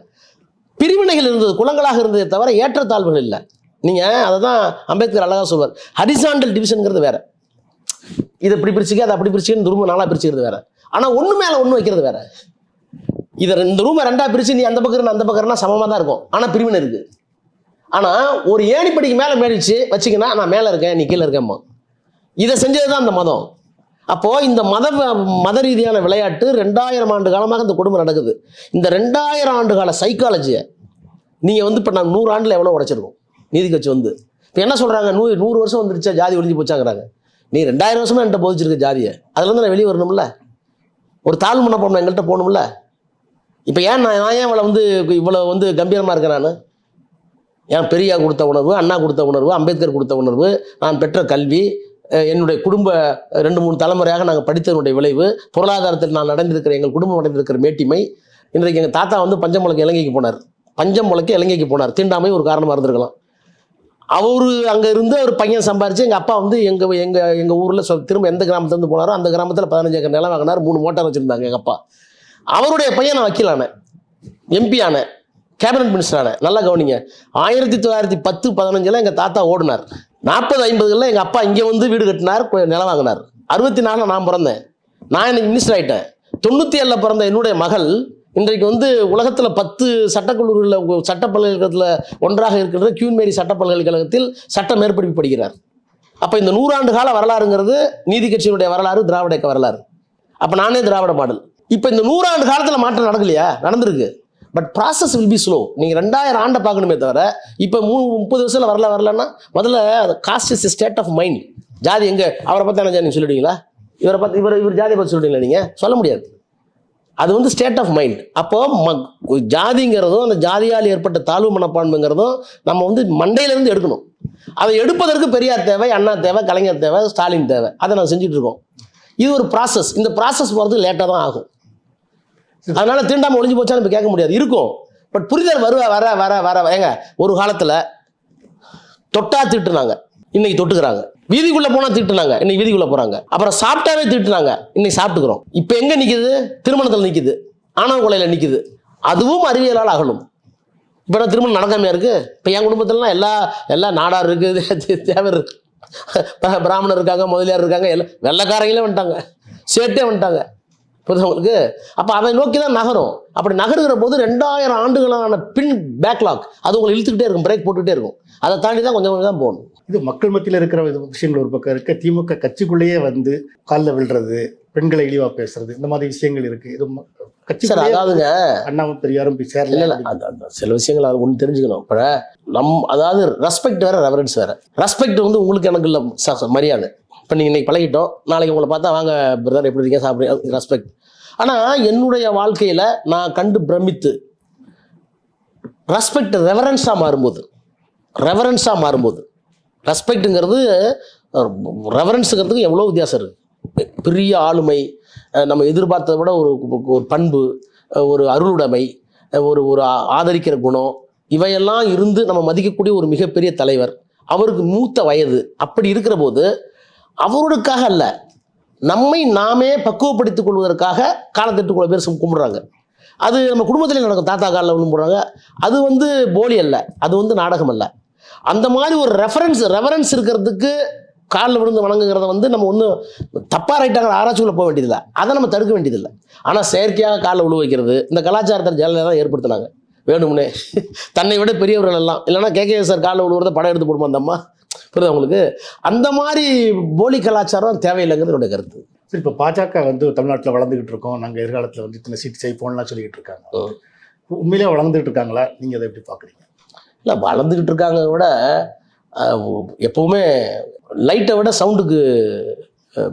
பிரிவினைகள் இருந்தது, குளங்களாக இருந்ததே தவிர ஏற்றத்தாழ்வுகள் இல்லை. நீங்கள் அதை தான் அம்பேத்கர் அழகாக சொல்வார், ஹரிசாண்டல் டிவிஷனுங்கிறது வேறு. இதை இப்படி பிரிச்சுக்க, அதை அப்படி பிரிச்சுக்கன்னு ரூமை 4 பிரிச்சுக்கிறது வேறு. ஆனால் ஒன்று மேலே ஒன்று வைக்கிறது வேறு. இந்த ரூமை 2 பிரித்து நீ அந்த பக்கம் அந்த பக்கம்னா சமமாக தான் இருக்கும், ஆனால் பிரிவினை இருக்குது. ஆனால் ஒரு ஏணிப்படிக்கு மேலே மேடிச்சு வச்சிங்கன்னா நான் மேலே இருக்கேன், நீ கீழே இருக்கேம்மா. இதை செஞ்சது தான் அந்த மதம். அப்போது இந்த மத ரீதியான விளையாட்டு 2000 ஆண்டு காலமாக இந்த கொடுமை நடக்குது. இந்த 2000 ஆண்டு கால சைக்காலஜியை நீங்கள் இப்போ நான் 100 ஆண்டில் எவ்வளோ உடைச்சிருக்கோம் நீதி கட்சி இப்போ என்ன சொல்கிறாங்க, 100 வருஷம் வந்துருச்சா ஜாதி ஒழிஞ்சு போச்சாங்கிறாங்க. நீ 2000 வருஷமாக என்கிட்ட போதிச்சிருக்க ஜாதியை, அதுலேருந்து நான் வெளியே வரணும்ல, ஒரு தாழ்வு மனப்பான்மை எங்கள்கிட்ட போகணும்ல. இப்போ ஏன் நான் ஏன் இவ்வளோ கம்பீரமாக இருக்கேன்? நான் ஏன் பெரியார் கொடுத்த உணர்வு, அண்ணா கொடுத்த உணர்வு, அம்பேத்கர் கொடுத்த உணர்வு, நான் பெற்ற கல்வி, என்னுடைய குடும்ப 2-3 தலைமுறையாக நாங்கள் படித்ததனுடைய விளைவு, பொருளாதாரத்தில் நான் அடைந்திருக்கிற, எங்கள் குடும்பம் அடைந்திருக்கிற மேட்டிமை. இன்றைக்கு எங்கள் தாத்தா பஞ்சம் முளைக்க இலங்கைக்கு போனார். பஞ்சம் முளைக்க இலங்கைக்கு போனார். தீண்டாமை ஒரு காரணமாக இருந்திருக்கலாம். அவரு அங்கே இருந்து அவர் பையன் சம்பாரிச்சு எங்கள் அப்பா வந்து எங்கள் ஊரில் திரும்ப எந்த கிராமத்துலேருந்து போனாரோ அந்த கிராமத்தில் 15 ஏக்கர் நிலம் வாங்கினார், 3 மோட்டார் வச்சுருந்தாங்க எங்கள் அப்பா. அவருடைய பையன் நான் வக்கீல் ஆனேன், எம்பி ஆனேன், கேபினட் மினிஸ்டர் ஆனேன். நல்லா கவனிங்க, 1910-15 எங்கள் தாத்தா ஓடினார். 40-50களில் எங்கள் அப்பா இங்கே வந்து வீடு கட்டினார், நிலம் வாங்கினார். 64 நான் பிறந்தேன், நான் இன்னைக்கு மினிஸ்டர் ஆகிட்டேன். 97 பிறந்த என்னுடைய மகள் இன்றைக்கு வந்து உலகத்தில் 10 சட்டக்கல்லூரியில் சட்ட பல்கலைக்கழகத்தில் ஒன்றாக இருக்கின்ற கியூன் மேரி சட்ட பல்கலைக்கழகத்தில் சட்ட மேற்படிப்பு படிக்கிறார். அப்போ இந்த 100 ஆண்டு கால வரலாறுங்கிறது நீதி கட்சியினுடைய வரலாறு, திராவிட இயக்க வரலாறு. அப்போ நானே திராவிட மாடல். இப்போ இந்த 100 ஆண்டு காலத்தில் மாற்றம் நடக்கலையா? நடந்திருக்கு. But process will be slow. நீங்கள் 2000 ஆண்டை பார்க்கணுமே தவிர இப்போ 30 வருஷத்தில் வரலன்னா முதல்ல caste is state of mind. ஜாதி எங்கே, அவரை பார்த்து என்ன ஜாதி சொல்லிடுவீங்களா? இவரை பார்த்து இவர் ஜாதியை பார்த்து சொல்லிட்டீங்களா? நீங்கள் சொல்ல முடியாது. அது வந்து ஸ்டேட் ஆஃப் மைண்ட். அப்போ ஜாதிங்கிறதும் அந்த ஜாதியால் ஏற்பட்ட தாழ்வு மனப்பான்மைங்கிறதும் நம்ம வந்து மண்டையிலேருந்து எடுக்கணும். அதை எடுப்பதற்கு பெரியார் தேவை, அண்ணா தேவை, கலைஞர் தேவை, ஸ்டாலின் தேவை. அதை நான் செஞ்சுட்டு இருக்கோம். இது ஒரு ப்ராசஸ். இந்த ப்ராசஸ் போகிறது லேட்டாக தான் ஆகும். அதனால தீண்டாமல் ஒழிஞ்சு போச்சாலும் இப்போ கேட்க முடியாது, இருக்கும். பட் புரிதல் வர வர வர ஏங்க ஒரு காலத்தில் தொட்டா திட்டுனாங்க, இன்னைக்கு தொட்டுக்கிறாங்க. வீதிக்குள்ளே போனால் திட்டுனாங்க, இன்னைக்கு வீதிக்குள்ளே போகிறாங்க. அப்புறம் சாப்பிட்டாவே திட்டுனாங்க, இன்னைக்கு சாப்பிட்டுக்கிறோம். இப்போ எங்கே நிற்கிது? திருமணத்தில் நிற்கிது, ஆணவ கொலையில் நிற்கிது. அதுவும் அறிவியலால் அகலும். இப்போ நான் திருமணம் நடக்காமையா இருக்குது? இப்போ என் குடும்பத்திலலாம் எல்லா நாடார் இருக்குது, தேவர் இருக்கு, பிராமணர் இருக்காங்க, முதலியார் இருக்காங்க, எல்லாம் வெள்ளைக்காரங்களே வந்துட்டாங்க, சேட்டே வந்துட்டாங்க. புரியுது உங்களுக்கு? அப்போ அதை நோக்கி தான் நகரும். அப்படி நகருகிற போது 2000 ஆண்டுகளான பேக்லாக் அது உங்களை இழுத்துக்கிட்டே இருக்கும், பிரேக் போட்டுக்கிட்டே இருக்கும். அதை தாண்டி தான் கொஞ்சம் கொஞ்சம் தான் போகணும். இது மக்கள் மத்தியில் இருக்கிற விஷயங்கள் ஒரு பக்கம் இருக்க, திமுக கட்சிக்குள்ளேயே வந்து காலில் விழுறது, பெண்களை இழிவா பேசுறது, இந்த மாதிரி விஷயங்கள் இருக்கு. இது கட்சி சார், அதாவதுங்க அண்ணாவும் பெரியாரும் போய் சேரல. இல்லை சில விஷயங்கள் அது ஒன்று தெரிஞ்சுக்கணும். இப்போ அதாவது ரெஸ்பெக்ட் வேற, ரெவரன்ஸ் வேற. ரெஸ்பெக்ட் வந்து உங்களுக்கு எனக்கு இல்லை மரியாதை. இப்போ நீங்கள் இன்னைக்கு பழகிட்டோம், நாளைக்கு உங்களை பார்த்தா வாங்க பிரதர் எப்படி இருக்கீங்க சாப்பிட்றீங்க, ரெஸ்பெக்ட். ஆனால் என்னுடைய வாழ்க்கையில் நான் கண்டு பிரமித்து ரெஸ்பெக்ட் ரெவரன்ஸாக மாறும்போது ரெஸ்பெக்ட்டுங்கிறது ரெவரன்ஸுங்கிறதுக்கு எவ்வளோ வித்தியாசம் இருக்குது. பெரிய ஆளுமை, நம்ம எதிர்பார்த்ததை விட ஒரு பண்பு, ஒரு அருளுடைமை, ஒரு ஆதரிக்கிற குணம், இவையெல்லாம் இருந்து நம்ம மதிக்கக்கூடிய ஒரு மிகப்பெரிய தலைவர், அவருக்கு மூத்த வயது. அப்படி இருக்கிற போது அவருக்காக அல்ல, நம்மை நாமே பக்குவப்படுத்திக் கொள்வதற்காக காலத்தெட்டுக்குள்ள பேர் கும்பிடுறாங்க. அது நம்ம குடும்பத்திலே நடக்கும். தாத்தா காலில் கும்பிடுறாங்க. அது வந்து போலி அல்ல, அது வந்து நாடகம் அல்ல. அந்த மாதிரி ஒரு ரெஃபரன்ஸ் இருக்கிறதுக்கு காலில் விழுந்து வணங்குங்கிறத வந்து நம்ம ஒன்றும் தப்பாக ரைட்டாங்கிற ஆராய்ச்சிக்குள்ளே போக வேண்டியதில்லை, அதை நம்ம தடுக்க வேண்டியதில்லை. ஆனால் செயற்கையாக காலில் விழு வைக்கிறது, இந்த கலாச்சாரத்தை ஜெயலலிதா தான் ஏற்படுத்தினாங்க. வேணும்னே தன்னை விட பெரியவர்கள் எல்லாம், இல்லைன்னா கேகேஎஸ்ஆர் காலில் விழுவுறத படம் எடுத்து போடுமா அந்த அம்மா, புரியுது உங்களுக்கு? அந்த மாதிரி போலி கலாச்சாரம் தேவையில்லைங்கிறது என்னுடைய கருத்து. சரி, இப்போ பாஜக வந்து தமிழ்நாட்டில் வளர்ந்துக்கிட்டு இருக்கோம், நாங்கள் எதிர்காலத்தில் வந்து இத்தனை சீட் செய்ப்போம்லாம் சொல்லிக்கிட்டு இருக்காங்க. உண்மையிலே வளர்ந்துட்டு இருக்காங்களா? நீங்கள் அதை எப்படி பார்க்குறீங்க? இல்லை, வளர்ந்துக்கிட்டு இருக்காங்க விட எப்போவுமே லைட்டை விட சவுண்டுக்கு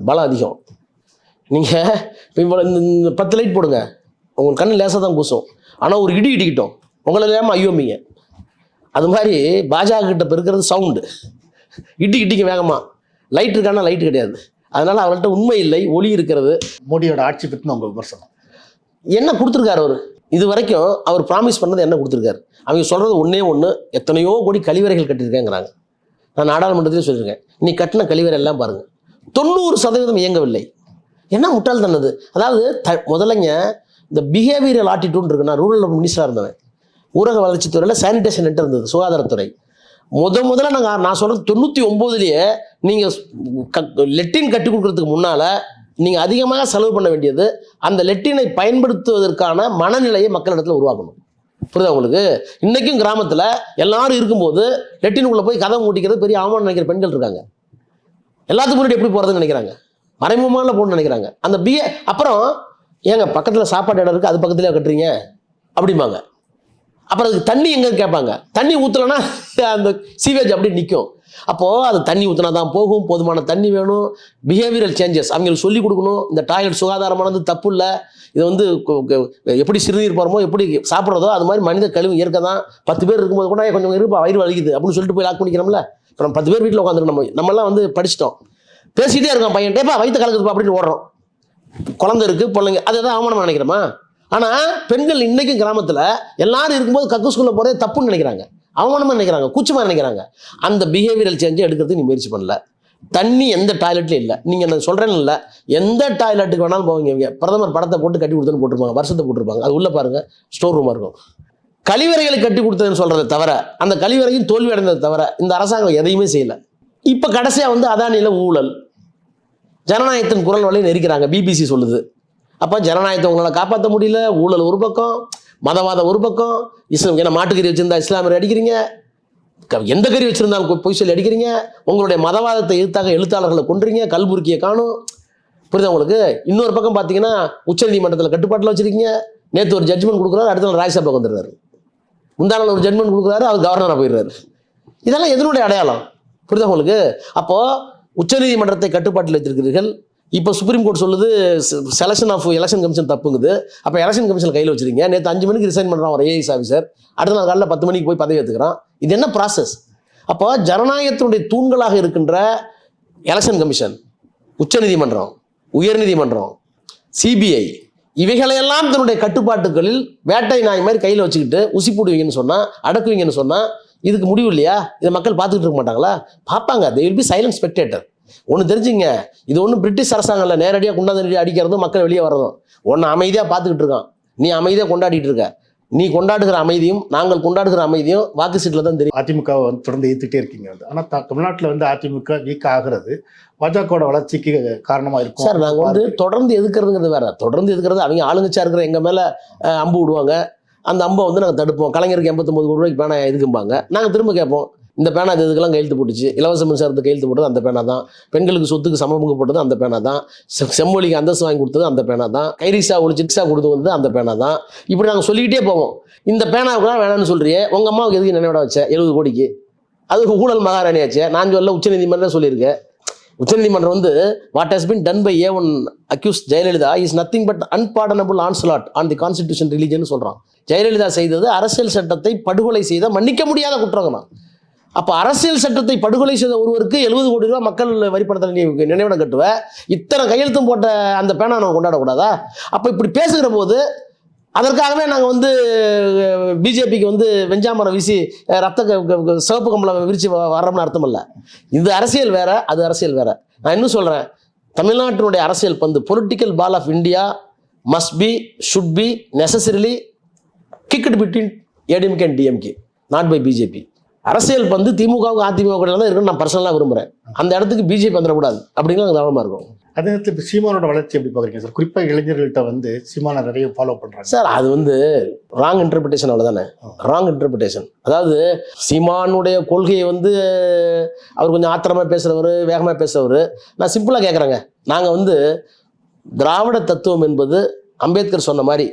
பலம் அதிகம். நீங்கள் இப்போ இந்த 10 லைட் போடுங்க, உங்களுக்கு கண்ணு லேசாக தான் கூசும். ஆனால் ஒரு இடி இடிக்கிட்டோம், உங்களை இல்லாமல் ஐயோமிங்க. அது மாதிரி பாஜக கிட்ட இப்போ இருக்கிறது சவுண்டு, இடிக்க வேகமாக. லைட் இருக்கானா? லைட்டு கிடையாது. அதனால் அவர்கிட்ட உண்மை இல்லை, ஒளி இருக்கிறது. மோடியோட ஆட்சி பற்றின உங்கள் விமர்சனம் என்ன கொடுத்துருக்காரு அவர்? இது வரைக்கும் அவர் ப்ராமிஸ் பண்ணது என்ன கொடுத்துருக்காரு? அவங்க சொல்கிறது ஒன்று, எத்தனையோ கோடி கழிவறைகள் கட்டியிருக்கேங்கிறாங்க. நான் நாடாளுமன்றத்தையும் சொல்லியிருக்கேன், நீ கட்டின கழிவறை எல்லாம் பாருங்கள், 90% இயங்கவில்லை. என்ன முட்டாள்தானது? அதாவது முதலைங்க இந்த பிஹேவியரல் ஆட்டிடியூட் இருக்கு. நான் ரூரல் மினிஸ்டராக இருந்தேன், ஊரக வளர்ச்சித்துறையில் சானிடேஷன் சென்டர் இருந்தது, சுகாதாரத்துறை. முதல்ல நான் சொல்கிறது 99லேயே நீங்கள் லெட்டின் கட்டி கொடுக்கறதுக்கு முன்னால் நீங்கள் அதிகமாக செலவு பண்ண வேண்டியது அந்த லெட்டினை பயன்படுத்துவதற்கான மனநிலையை மக்களிடத்தில் உருவாக்கணும். புரியுதா உங்களுக்கு? இன்றைக்கும் கிராமத்தில் எல்லாரும் இருக்கும்போது லெட்டினுக்குள்ளே போய் கதவை மூட்டிக்கிறது பெரிய அவமானம் நினைக்கிற பெண்கள் இருக்காங்க. எல்லாத்துக்கும் முன்னாடி எப்படி போகிறதுன்னு நினைக்கிறாங்க, மறைமுகமான போகணும்னு நினைக்கிறாங்க. அந்த அப்புறம் ஏங்க பக்கத்தில் சாப்பாடு இடம் இருக்குது, அது பக்கத்துலேயே கட்டுறீங்க அப்படிம்பாங்க. அப்புறம் அதுக்கு தண்ணி எங்கே கேட்பாங்க, தண்ணி ஊற்றலைன்னா அந்த சீவேஜ் அப்படி நிற்கும். அப்போது அது தண்ணி ஊற்றினா தான் போகும், போதுமான தண்ணி வேணும். பிஹேவியரல் சேஞ்சஸ் அவங்களுக்கு சொல்லிக் கொடுக்கணும். இந்த டாய்லெட் சுகாதாரமானது தப்பு இல்லை, இது வந்து எப்படி சிறுநீர் போகிறோமோ எப்படி சாப்பிட்றதோ அது மாதிரி மனித கழிவு இயற்கை தான். 10 பேர் இருக்கும்போது கூட கொஞ்சம் இருப்பா வயிறு வலிக்குது அப்படின்னு சொல்லிட்டு போய் லாக் பண்ணிக்கிறோம்ல. இப்போ நம்ம 10 பேர் வீட்டில் உட்காந்துருக்கோம், நம்மளாம் வந்து படிச்சிட்டோம், பேசிகிட்டே இருக்கோம், பையன் டேப்பா வயிற்று கலக்குதுப்பா அப்படின்னு ஓடுறோம். குழந்தை இருக்குது, பிள்ளைங்க, அதை தான் அவமானமாக நினைக்கிறோமா? ஆனால் பெண்கள் இன்றைக்கும் கிராமத்தில் எல்லாரும் இருக்கும்போது கக்கூஸ்குள்ளே போகிறதே தப்புன்னு நினைக்கிறாங்க. அவமானமாக நினைக்கிறாங்க, கூச்சமாக நினைக்கிறாங்க. அந்த பிஹேவியரல் சேஞ்சை எடுக்கிறதுக்கு நீ முயற்சி பண்ணல. தண்ணி எந்த டாய்லெட்லையும் இல்லை. நீங்கள் நான் சொல்கிறேன்னு இல்லை, எந்த டாய்லெட்டுக்கு வேணாலும் போவீங்க. இவங்க பிரதமர் படத்தை போட்டு கட்டி கொடுத்தேன்னு போட்டிருப்பாங்க, வருஷத்தை போட்டிருப்பாங்க. அது உள்ளே பாருங்கள், ஸ்டோர் ரூமாக இருக்கும். கழிவறைகளை கட்டி கொடுத்ததுன்னு சொல்கிறத தவிர, அந்த கழிவறையும் தோல்வி அடைந்ததை தவிர இந்த அரசாங்கம் எதையுமே செய்யலை. இப்போ கடைசியாக வந்து அதானியில் ஊழல், ஜனநாயகத்தின் குரல் வழி நெரிக்கிறாங்க, பிபிசி சொல்லுது. அப்போ ஜனநாயகத்தை உங்களால் காப்பாற்ற முடியல, ஊழல் ஒரு பக்கம், மதவாதம் ஒரு பக்கம், இஸ்லாம் ஏன்னா மாட்டுக்கறி வச்சுருந்தா இஸ்லாமியர் அடிக்கிறீங்க, எந்த கறி வச்சுருந்தாலும் பொய் சொல்லி அடிக்கிறீங்க, உங்களுடைய மதவாதத்தை எதிர்த்தாக எழுத்தாளர்களை கொன்றீங்க, கல்புர்கியை காணும். புரியுதா உங்களுக்கு? இன்னொரு பக்கம் பார்த்தீங்கன்னா உச்சநீதிமன்றத்தில் கட்டுப்பாட்டில் வச்சுருக்கீங்க. நேற்று ஒரு ஜட்ஜ்மெண்ட் கொடுக்குறாரு, அடுத்த நாள் ராஜ்யசபாவுக்கு வந்துடுறாரு. முந்தானால் ஒரு ஜட்ஜ்மெண்ட் கொடுக்குறாரு, அவர் கவர்னராக போயிடுறாரு. இதெல்லாம் எதனுடைய அடையாளம்? புரியுதா உங்களுக்கு? அப்போது உச்சநீதிமன்றத்தை கட்டுப்பாட்டில் வச்சிருக்கிறீர்கள். இப்போ சுப்ரீம் கோர்ட் சொல்லுது செலெக்ஷன் ஆஃப் எலெக்ஷன் கமிஷன் தப்புங்குது. அப்போ எலெக்ஷன் கமிஷன் கையில் வச்சிருக்கீங்க. நேற்று 5 மணிக்கு ரிசைன் பண்ணுறான் ஒரு ஐஏஎஸ் ஆஃபீஸர், அடுத்த நாள் காலையில் 10 மணிக்கு போய் பதவி ஏற்றுக்கிறான். இது என்ன ப்ராசஸ்? அப்போ ஜனநாயகத்தினுடைய தூண்களாக இருக்கின்ற எலெக்ஷன் கமிஷன், உச்சநீதிமன்றம், உயர்நீதிமன்றம், சிபிஐ, இவைகளையெல்லாம் தன்னுடைய கட்டுப்பாட்டுகளில் வேட்டை நாய் மாதிரி கையில் வச்சுக்கிட்டு உசி போடுவீங்கன்னு சொன்னால், அடக்குவீங்கன்னு சொன்னால் இதுக்கு முடிவு இல்லையா? இதை மக்கள் பார்த்துக்கிட்டு இருக்க மாட்டாங்களா? பார்ப்பாங்க. they will be silent spectator. ஒன்று தெரிஞ்சுங்க, இது ஒன்றும் பிரிட்டிஷ் அரசாங்கம் இல்லை நேரடியாக குண்டாந்து அடிக்கிறதும் மக்கள் வெளியே வர்றதும். ஒன்று அமைதியாக பார்த்துக்கிட்டு இருக்கான், நீ அமைதியாக கொண்டாடிட்டு இருக்க. நீ கொண்டாடுகிற அமைதியும் நாங்கள் கொண்டாடுகிற அமைதியும் வாக்கு சீட்டில் தான் தெரியும். அதிமுகவை வந்து தொடர்ந்து ஏற்றுட்டே இருக்கீங்க வந்து. ஆனால் தமிழ்நாட்டில் வந்து அதிமுக வீக் ஆகிறது பாஜகவோட வளர்ச்சிக்கு காரணமாக இருக்கும். சார், நாங்கள் வந்து தொடர்ந்து எதுக்குறதுங்கிறது வேற. தொடர்ந்து எதுக்குறது அவங்க ஆளுங்கட்சியாக இருக்கிற எங்கள் மேலே அம்பு விடுவாங்க. அந்த அம்பை வந்து நாங்கள் தடுப்போம். கலைஞருக்கு 89 கோடி ரூபாய்க்கு பேனா எதுக்கும்பாங்க. நாங்கள் திரும்ப கேட்போம், இந்த பேனா அது இதுக்கெல்லாம் கையெழுத்து போட்டுச்சு, இலவச மின்சாரத்துக்கு கையெழுத்து போட்டது அந்த பேனா தான், பெண்களுக்கு சொத்துக்கு சமபங்கு போட்டது அந்த பேனா தான், செம்மொழிக்கு அந்தஸ்து வாங்கி கொடுத்தது அந்த பேனா தான், கைரிக்ஷா ஒழிச்சு ரிக்ஷா கொடுத்து வந்தது அந்த பேனா தான். இப்படி நாங்கள் சொல்லிக்கிட்டே போவோம். இந்த பேனாவுக்குலாம் வேணாம்னு சொல்றியே, உங்கள் அம்மாவுக்கு எதுக்கு நினைவிட வச்ச 70 கோடிக்கு? அது ஊழல் மகாராணி ஆச்சு. நான் சொல்ல உச்சநீதிமன்றம் சொல்லியிருக்கேன். உச்சநீதிமன்றம் வந்து what has been done by A1 accused Jayalalithaa is nothing but unpardonable onslaught on the constitution religion சொல்கிறான். ஜெயலலிதா செய்தது அரசியல் சட்டத்தை படுகொலை செய்த மன்னிக்க முடியாத குற்றங்களாம். அப்போ அரசியல் சட்டத்தை படுகொலை செய்த ஒருவருக்கு 70 கோடி ரூபா மக்கள் வரிப்படத்தில் நீ நினைவிடம் கட்டுவ, இத்தனை கையெழுத்தும் போட்ட அந்த பேனா நம்ம கொண்டாடக்கூடாதா? அப்போ இப்படி பேசுகிற போது அதற்காகவே நாங்கள் வந்து பிஜேபிக்கு வந்து வெஞ்சாமரம் வீசி ரத்த சிவப்பு கம்பளம் விரித்து வர்றோம்னு அர்த்தம் இல்லை. இது அரசியல் வேற, அது அரசியல் வேற. நான் இன்னும் சொல்கிறேன், தமிழ்நாட்டினுடைய அரசியல் பந்து political ball of India must be, should be, necessarily kicked between ADMK and DMK, not by BJP. அரசியல் பந்து திமுகவுக்கு அதிமுக தான் இருக்குன்னு நான் பர்சனலாக விரும்புகிறேன். அந்த இடத்துக்கு பிஜேபி வந்துடக்கூடாது அப்படின்னு கவனமாக இருக்கும். அதே நேரத்தில் இப்போ சீமானோட வளர்ச்சி எப்படி பார்க்குறீங்க சார்? குறிப்பாக இளைஞர்கள்ட்ட வந்து சீமானை நிறைய ஃபாலோ பண்ணுறாங்க சார். அது வந்து ராங் இன்டர்பிரிட்டேஷன், அவ்வளோதானே, ராங் இன்டர்பிரிட்டேஷன். அதாவது சீமானுடைய கொள்கையை வந்து அவர் கொஞ்சம் ஆத்திரமாக பேசுகிறவர், வேகமாக பேசுகிறவர். நான் சிம்பிளாக கேட்குறேங்க, நாங்கள் வந்து திராவிட தத்துவம் என்பது அம்பேத்கர் சொன்ன மாதிரி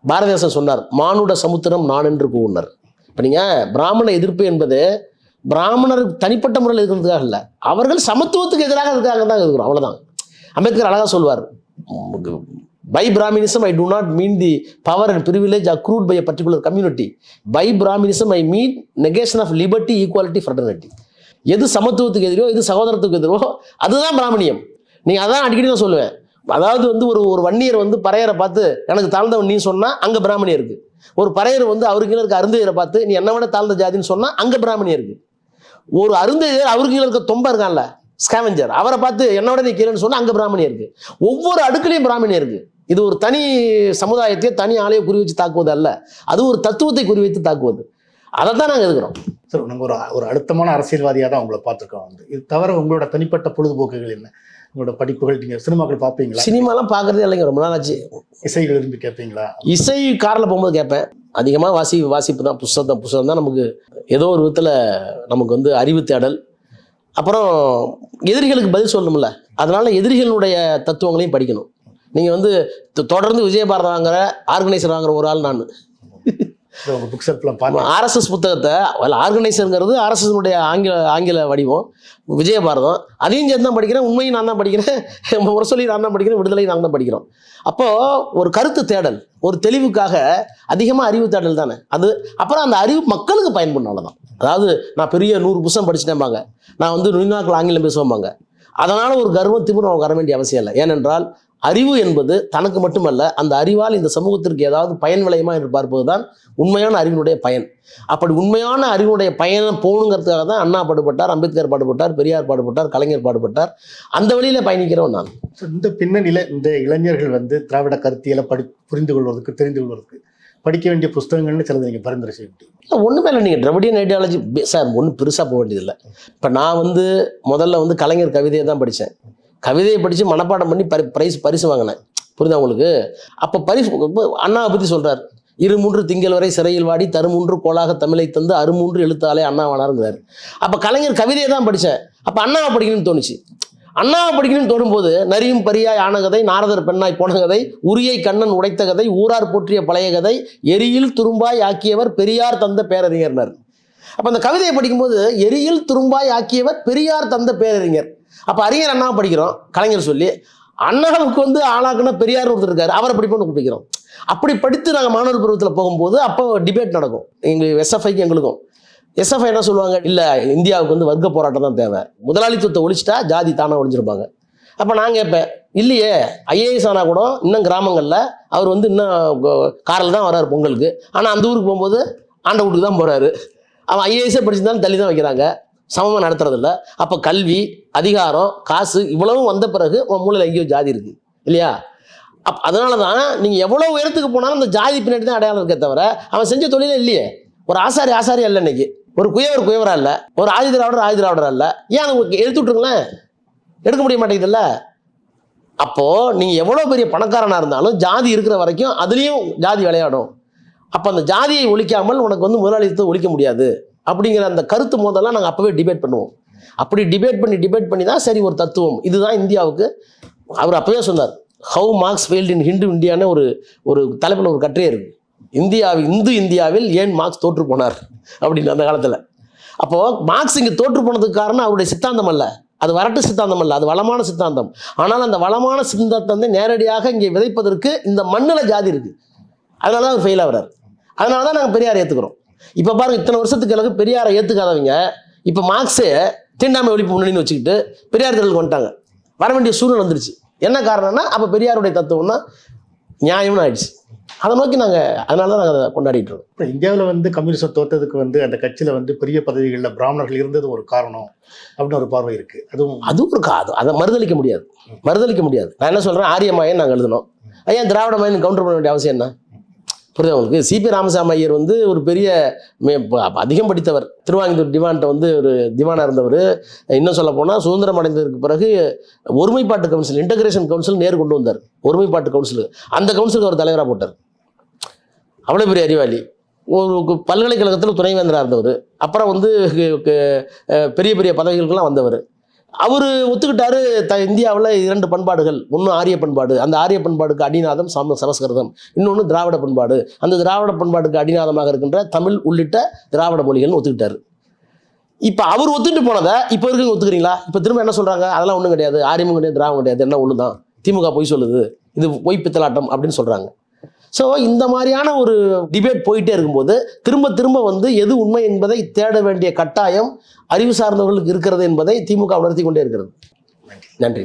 பாரதிதாசன் சொன்னார், மானுட சமுத்திரம் நான் என்று கூறினார். இப்போ நீங்கள் பிராமண எதிர்ப்பு என்பது பிராமணர் தனிப்பட்ட முறையில் இருக்கிறதுக்காக இல்லை, அவர்கள் சமத்துவத்துக்கு எதிராக இருக்காங்க தான் இருக்கிறோம், அவ்வளோதான். அம்பேத்கர் அழகாக சொல்வார், by Brahminism I do not mean the power and privilege accrued by a particular community. By Brahminism I mean negation of liberty, equality, fraternity. எது சமத்துவத்துக்கு எதிரோ, எது சகோதரத்துக்கு எதிரோ அதுதான் பிராமணியம். நீங்கள் அதான் அடிக்கடி நான் சொல்லுவேன். அதாவது வந்து ஒரு வன்னியர் வந்து பறையரை பார்த்து எனக்கு தாழ்ந்தவன் நீ சொன்னால் அங்கே பிராமணியம் இருக்குது. ஒரு பறையர் வந்து அவருக்கு இருக்க அருந்தையரை பார்த்து நீ என்னை விட தாழ்ந்த ஜாதின்னு சொன்னால் அங்கே பிராமணியம் இருக்குது. ஒரு அருந்தையர் அவருக்கு இருக்க தொம்ப இருக்கான்ல ஸ்கேவெஞ்சர், அவரை பார்த்து என்னோட நீ கீழேன்னு சொன்னால் அங்கே பிராமணியம் இருக்குது. ஒவ்வொரு அடுக்குலையும் பிராமணியம் இருக்குது. இது ஒரு தனி சமுதாயத்தையோ தனி ஆலையை குறி வச்சு தாக்குவது அல்ல, அது ஒரு தத்துவத்தை குறி வைத்து தாக்குவது. அதை தான் நாங்கள் இருக்கிறோம் சார். நாங்கள் ஒரு அழுத்தமான அரசியல்வாதியாக தான் உங்களை பார்த்துருக்கோம். வந்து இது தவிர உங்களோட தனிப்பட்ட பொழுதுபோக்குகள் என்ன? உங்களோட படிப்புகள், நீங்கள் சினிமாக்கள் பார்ப்பீங்களா? சினிமாலாம் பார்க்குறதே இல்லைங்க, ரொம்ப நாள் ஆச்சு. இசைகள் இருந்து கேட்பீங்களா? இசை காரில் போகும்போது கேட்பேன். அதிகமாக வாசிப்பு தான், புஸ்தகம் தான் நமக்கு ஏதோ ஒரு விதத்தில் நமக்கு வந்து அறிவு தேடல். அப்புறம் எதிரிகளுக்கு பதில் சொல்லணும்ல, அதனால் எதிரிகளுடைய தத்துவங்களையும் படிக்கணும். நீங்கள் வந்து தொடர்ந்து விஜயபாரதம் வாங்குற ஆர்கனைசர் வாங்குற ஒரு ஆள் நான். புக் ஷெல்ஃப்லாம் பார்த்து ஆர்எஸ்எஸ் புத்தகத்தை ஆர்கனைசருங்கிறது ஆர்எஸ்எஸ்னுடைய ஆங்கில வடிவம் விஜயபாரதம், அதையும் சேர்ந்து தான் படிக்கிறேன். உண்மையும் நான் தான் படிக்கிறேன், முரசொலி நான் தான் படிக்கிறேன், விடுதலை நான் தான் படிக்கிறோம். அப்போது ஒரு கருத்து தேடல், ஒரு தெளிவுக்காக அதிகமாக அறிவு தேடல் தானே அது. அப்புறம் அந்த அறிவு மக்களுக்கு பயன்படும், அவ்வளோதான். அதாவது நான் பெரிய 100 புத்தகம் படிச்சுட்டேன்பாங்க, நான் வந்து நியூயார்க்கில் ஆங்கிலம் பேசுவாங்க, அதனால் ஒரு கர்வம் திமிரம் வர வேண்டிய அவசியம் இல்லை. ஏனென்றால் அறிவு என்பது தனக்கு மட்டுமல்ல, அந்த அறிவால் இந்த சமூகத்திற்கு ஏதாவது பயன் விளையுமா என்று பார்ப்பது தான் உண்மையான அறிவினுடைய பயன். அப்படி உண்மையான அறிவுடைய பயணம் போகணுங்கிறதுக்காக தான் அண்ணா பாடுபட்டார், அம்பேத்கர் பாடுபட்டார், பெரியார் பாடுபட்டார், கலைஞர் பாடுபட்டார். அந்த வழியில் பயணிக்கிறவன் நான். இந்த பின்னணியில் இந்த இளைஞர்கள் வந்து திராவிட கருத்தியலை புரிந்து கொள்வதற்கு, தெரிந்து கொள்வதற்கு படிக்க வேண்டிய புஸ்தகங்கள்னு சிலது நீங்கள் பரிந்துரை செய்ய முடியும்? ஒன்றுமே இல்லை, நீங்கள் திராவிடியன் ஐடியாலஜி சார் ஒன்றும் பெருசாக போக வேண்டியதில்லை. இப்போ நான் முதல்ல கலைஞர் கவிதையை தான் படித்தேன். கவிதையை படித்து மனப்பாடம் பண்ணி பரிசு வாங்கினேன். புரியுதா உங்களுக்கு? அப்போ அண்ணாவை பற்றி சொல்கிறார். 2 திங்கள் வரை சிறையில் வாடி தருமூன்று கோலாக தமிழை தந்து 63 எழுத்தாலே அண்ணாவானாருங்கிறார். அப்போ கலைஞர் கவிதையை தான் படித்தேன். அப்போ அண்ணாவை படிக்கணும்னு தோணுச்சு. அண்ணாவை படிக்கணும்னு தோணும்போது நரியும் பரியாய் ஆன கதை, நாரதர் பெண்ணாய் போன கதை, உரியை கண்ணன் உடைத்த கதை, ஊரார் போற்றிய பழைய கதை, எரியில் துரும்பாய் ஆக்கியவர் பெரியார் தந்த பேரறிஞர்னர். அப்போ அந்த கவிதையை படிக்கும்போது எரியில் துரும்பாய் ஆக்கியவர் பெரியார் தந்த பேரறிஞர். அப்போ அறிஞர் அண்ணா படிக்கிறோம் கலைஞர் சொல்லி, அண்ணாவுக்கு ஆளாக்குனா பெரியார் ஒருத்தர் இருக்காரு, அவரை படிப்போம்னு படிக்கிறோம். அப்படி படித்து நாங்கள் மாணவர் பருவத்தில் போகும்போது அப்போ டிபேட் நடக்கும் எங்கள் எஸ்எஃப்ஐக்கு எங்களுக்கும். எஸ்எஃப்ஐ என்ன சொல்லுவாங்க, இல்லை இந்தியாவுக்கு வர்க்க போராட்டம் தான் தேவை, முதலாளித்துவத்தை ஒழிச்சிட்டா ஜாதி தானாக ஒழிஞ்சிருப்பாங்க. அப்போ நான் கேட்பேன், இல்லையே ஐஏஎஸ் ஆனால் கூட இன்னும் கிராமங்களில் அவர் இன்னும் காரில் தான் வர்றாரு பொங்கலுக்கு, ஆனால் அந்த ஊருக்கு போகும்போது ஆண்ட வீட்டுக்கு தான் போகிறாரு. அவன் ஐஏஎஸே படிச்சிருந்தாலும் தள்ளி தான் வைக்கிறாங்க, சமமாக நடத்துறதில்ல. அப்போ கல்வி, அதிகாரம், காசு இவ்வளவும் வந்த பிறகு உன் மூலையில் எங்கேயோ ஜாதி இருக்குது இல்லையா? அதனால தான் நீங்கள் எவ்வளோ உயரத்துக்கு போனாலும் அந்த ஜாதி பின்னாடி தான் அடையாளம் இருக்கே தவிர அவன் செஞ்ச தொழிலே இல்லையே. ஒரு ஆசாரி அல்ல இன்னைக்கு, ஒரு குயவரா இல்லை, ஒரு ஆதி திராவிடரா இல்லை. ஏன் அதை எடுத்து விட்ருங்களேன், எடுக்க முடிய மாட்டேங்குதுல்ல. அப்போது நீங்கள் எவ்வளோ பெரிய பணக்காரனாக இருந்தாலும் ஜாதி இருக்கிற வரைக்கும் அதுலேயும் ஜாதி விளையாடும். அப்போ அந்த ஜாதியை ஒழிக்காமல் உனக்கு முதலாளித்துவத்தை ஒழிக்க முடியாது அப்படிங்கிற அந்த கருத்து மோதலாம் நாங்கள் அப்போவே டிபேட் பண்ணுவோம். அப்படி டிபேட் பண்ணி தான் சரி ஒரு தத்துவம் இதுதான் இந்தியாவுக்கு. அவர் அப்போவே சொன்னார், how Marx failed in Hindu இந்தியான்னு ஒரு தலைப்பில் ஒரு கட்டுரையே இருக்குது. இந்தியாவில் ஏன் மார்க்ஸ் தோற்று போனார் அப்படின்னு அந்த காலத்தில். அப்போது மார்க்ஸ் இங்கே தோற்று போனதுக்கு காரணம் அவருடைய சித்தாந்தம் அல்ல, அது வரட்டு சித்தாந்தம் அல்ல, அது வளமான சித்தாந்தம். ஆனால் அந்த வளமான சித்தாந்தத்தை நேரடியாக இங்கே விதைப்பதற்கு இந்த மண்ணில் ஜாதி இருக்குது. அதனால தான் அவர் ஃபெயில் ஆகிறார். அதனால தான் நாங்கள் பெரியாரை ஏற்றுக்கிறோம். இப்போ பாருங்கள், இத்தனை வருஷத்துக்கு எனக்கு பெரியாரை ஏற்றுக்காதவங்க இப்போ மார்க்ஸே தீண்டாமை ஒழிப்பு முன்னணின்னு வச்சுக்கிட்டு பெரியார் திடலுக்கு வந்துட்டாங்க. வர வேண்டிய சூழ்நிலை வந்துருச்சு. என்ன காரணம்னா அப்போ பெரியாருடைய தத்துவம் தான் நியாயம்னு ஆயிடுச்சு. அதை நோக்கி அதனால தான் நாங்கள் அதை கொண்டாடிட்டு இருக்கோம். இப்போ இந்தியாவில் கம்யூனிசம் தோற்றதுக்கு அந்த கட்சியில் பெரிய பதவிகளில் பிராமணர்கள் இருந்தது ஒரு காரணம் அப்படின்னு ஒரு பார்வை இருக்குது. அதுவும் ஒரு அதை மறுதளிக்க முடியாது. நான் என்ன சொல்கிறேன், ஆரியமாயன் நாங்கள் எழுதணும், ஐயா திராவிடமாயன் கவுண்டர் பண்ண வேண்டிய அவசியம் என்ன? புரியுது உங்களுக்கு? சிபி ராமசாமி ஐயர் ஒரு பெரிய அதிகம் படித்தவர், திருவாங்கூர் டிவான்ட்ட ஒரு திவானாக இருந்தவர். இன்னும் சொல்ல போனால் சுதந்திரம் அடைந்ததுக்கு பிறகு ஒருமைப்பாட்டு கவுன்சில், இன்டகிரேஷன் கவுன்சில் நேரு கொண்டு வந்தார். ஒருமைப்பாட்டு கவுன்சில், அந்த கவுன்சிலுக்கு அவர் தலைவராக போட்டார். அவ்வளோ பெரிய அறிவாளி. ஒரு பல்கலைக்கழகத்தில் துணைவேந்தராக இருந்தவர். அப்புறம் பெரிய பெரிய பதவிகளுக்கெல்லாம் வந்தவர். அவர் ஒத்துக்கிட்டாரு, இந்தியாவில் 2 பண்பாடுகள், ஒன்று ஆரிய பண்பாடு, அந்த ஆரிய பண்பாடுக்கு அடிநாதம் சமஸ்கிருதம், இன்னொன்று திராவிட பண்பாடு, அந்த திராவிட பண்பாடுக்கு அடிநாதமாக இருக்கின்ற தமிழ் உள்ளிட்ட திராவிட மொழிகள்னு ஒத்துக்கிட்டாரு. இப்போ அவர் ஒத்துட்டு போனதை இப்போ இருக்கு ஒத்துக்கிறீங்களா? இப்போ திரும்ப என்ன சொல்கிறாங்க, அதெல்லாம் ஒன்றும் கிடையாது, ஆரியமும் கிடையாது, திராவிடம் கிடையாது, என்ன ஒன்று தான், திமுக பொய் சொல்லுது, இது பொய் பித்தலாட்டம் அப்படின்னு சொல்கிறாங்க. ஸோ இந்த மாதிரியான ஒரு டிபேட் போயிட்டே இருக்கும்போது திரும்ப எது உண்மை என்பதை தேட வேண்டிய கட்டாயம் அறிவு சார்ந்தவர்களுக்கு இருக்கிறது என்பதை திமுக உணர்த்தி கொண்டே இருக்கிறது. நன்றி.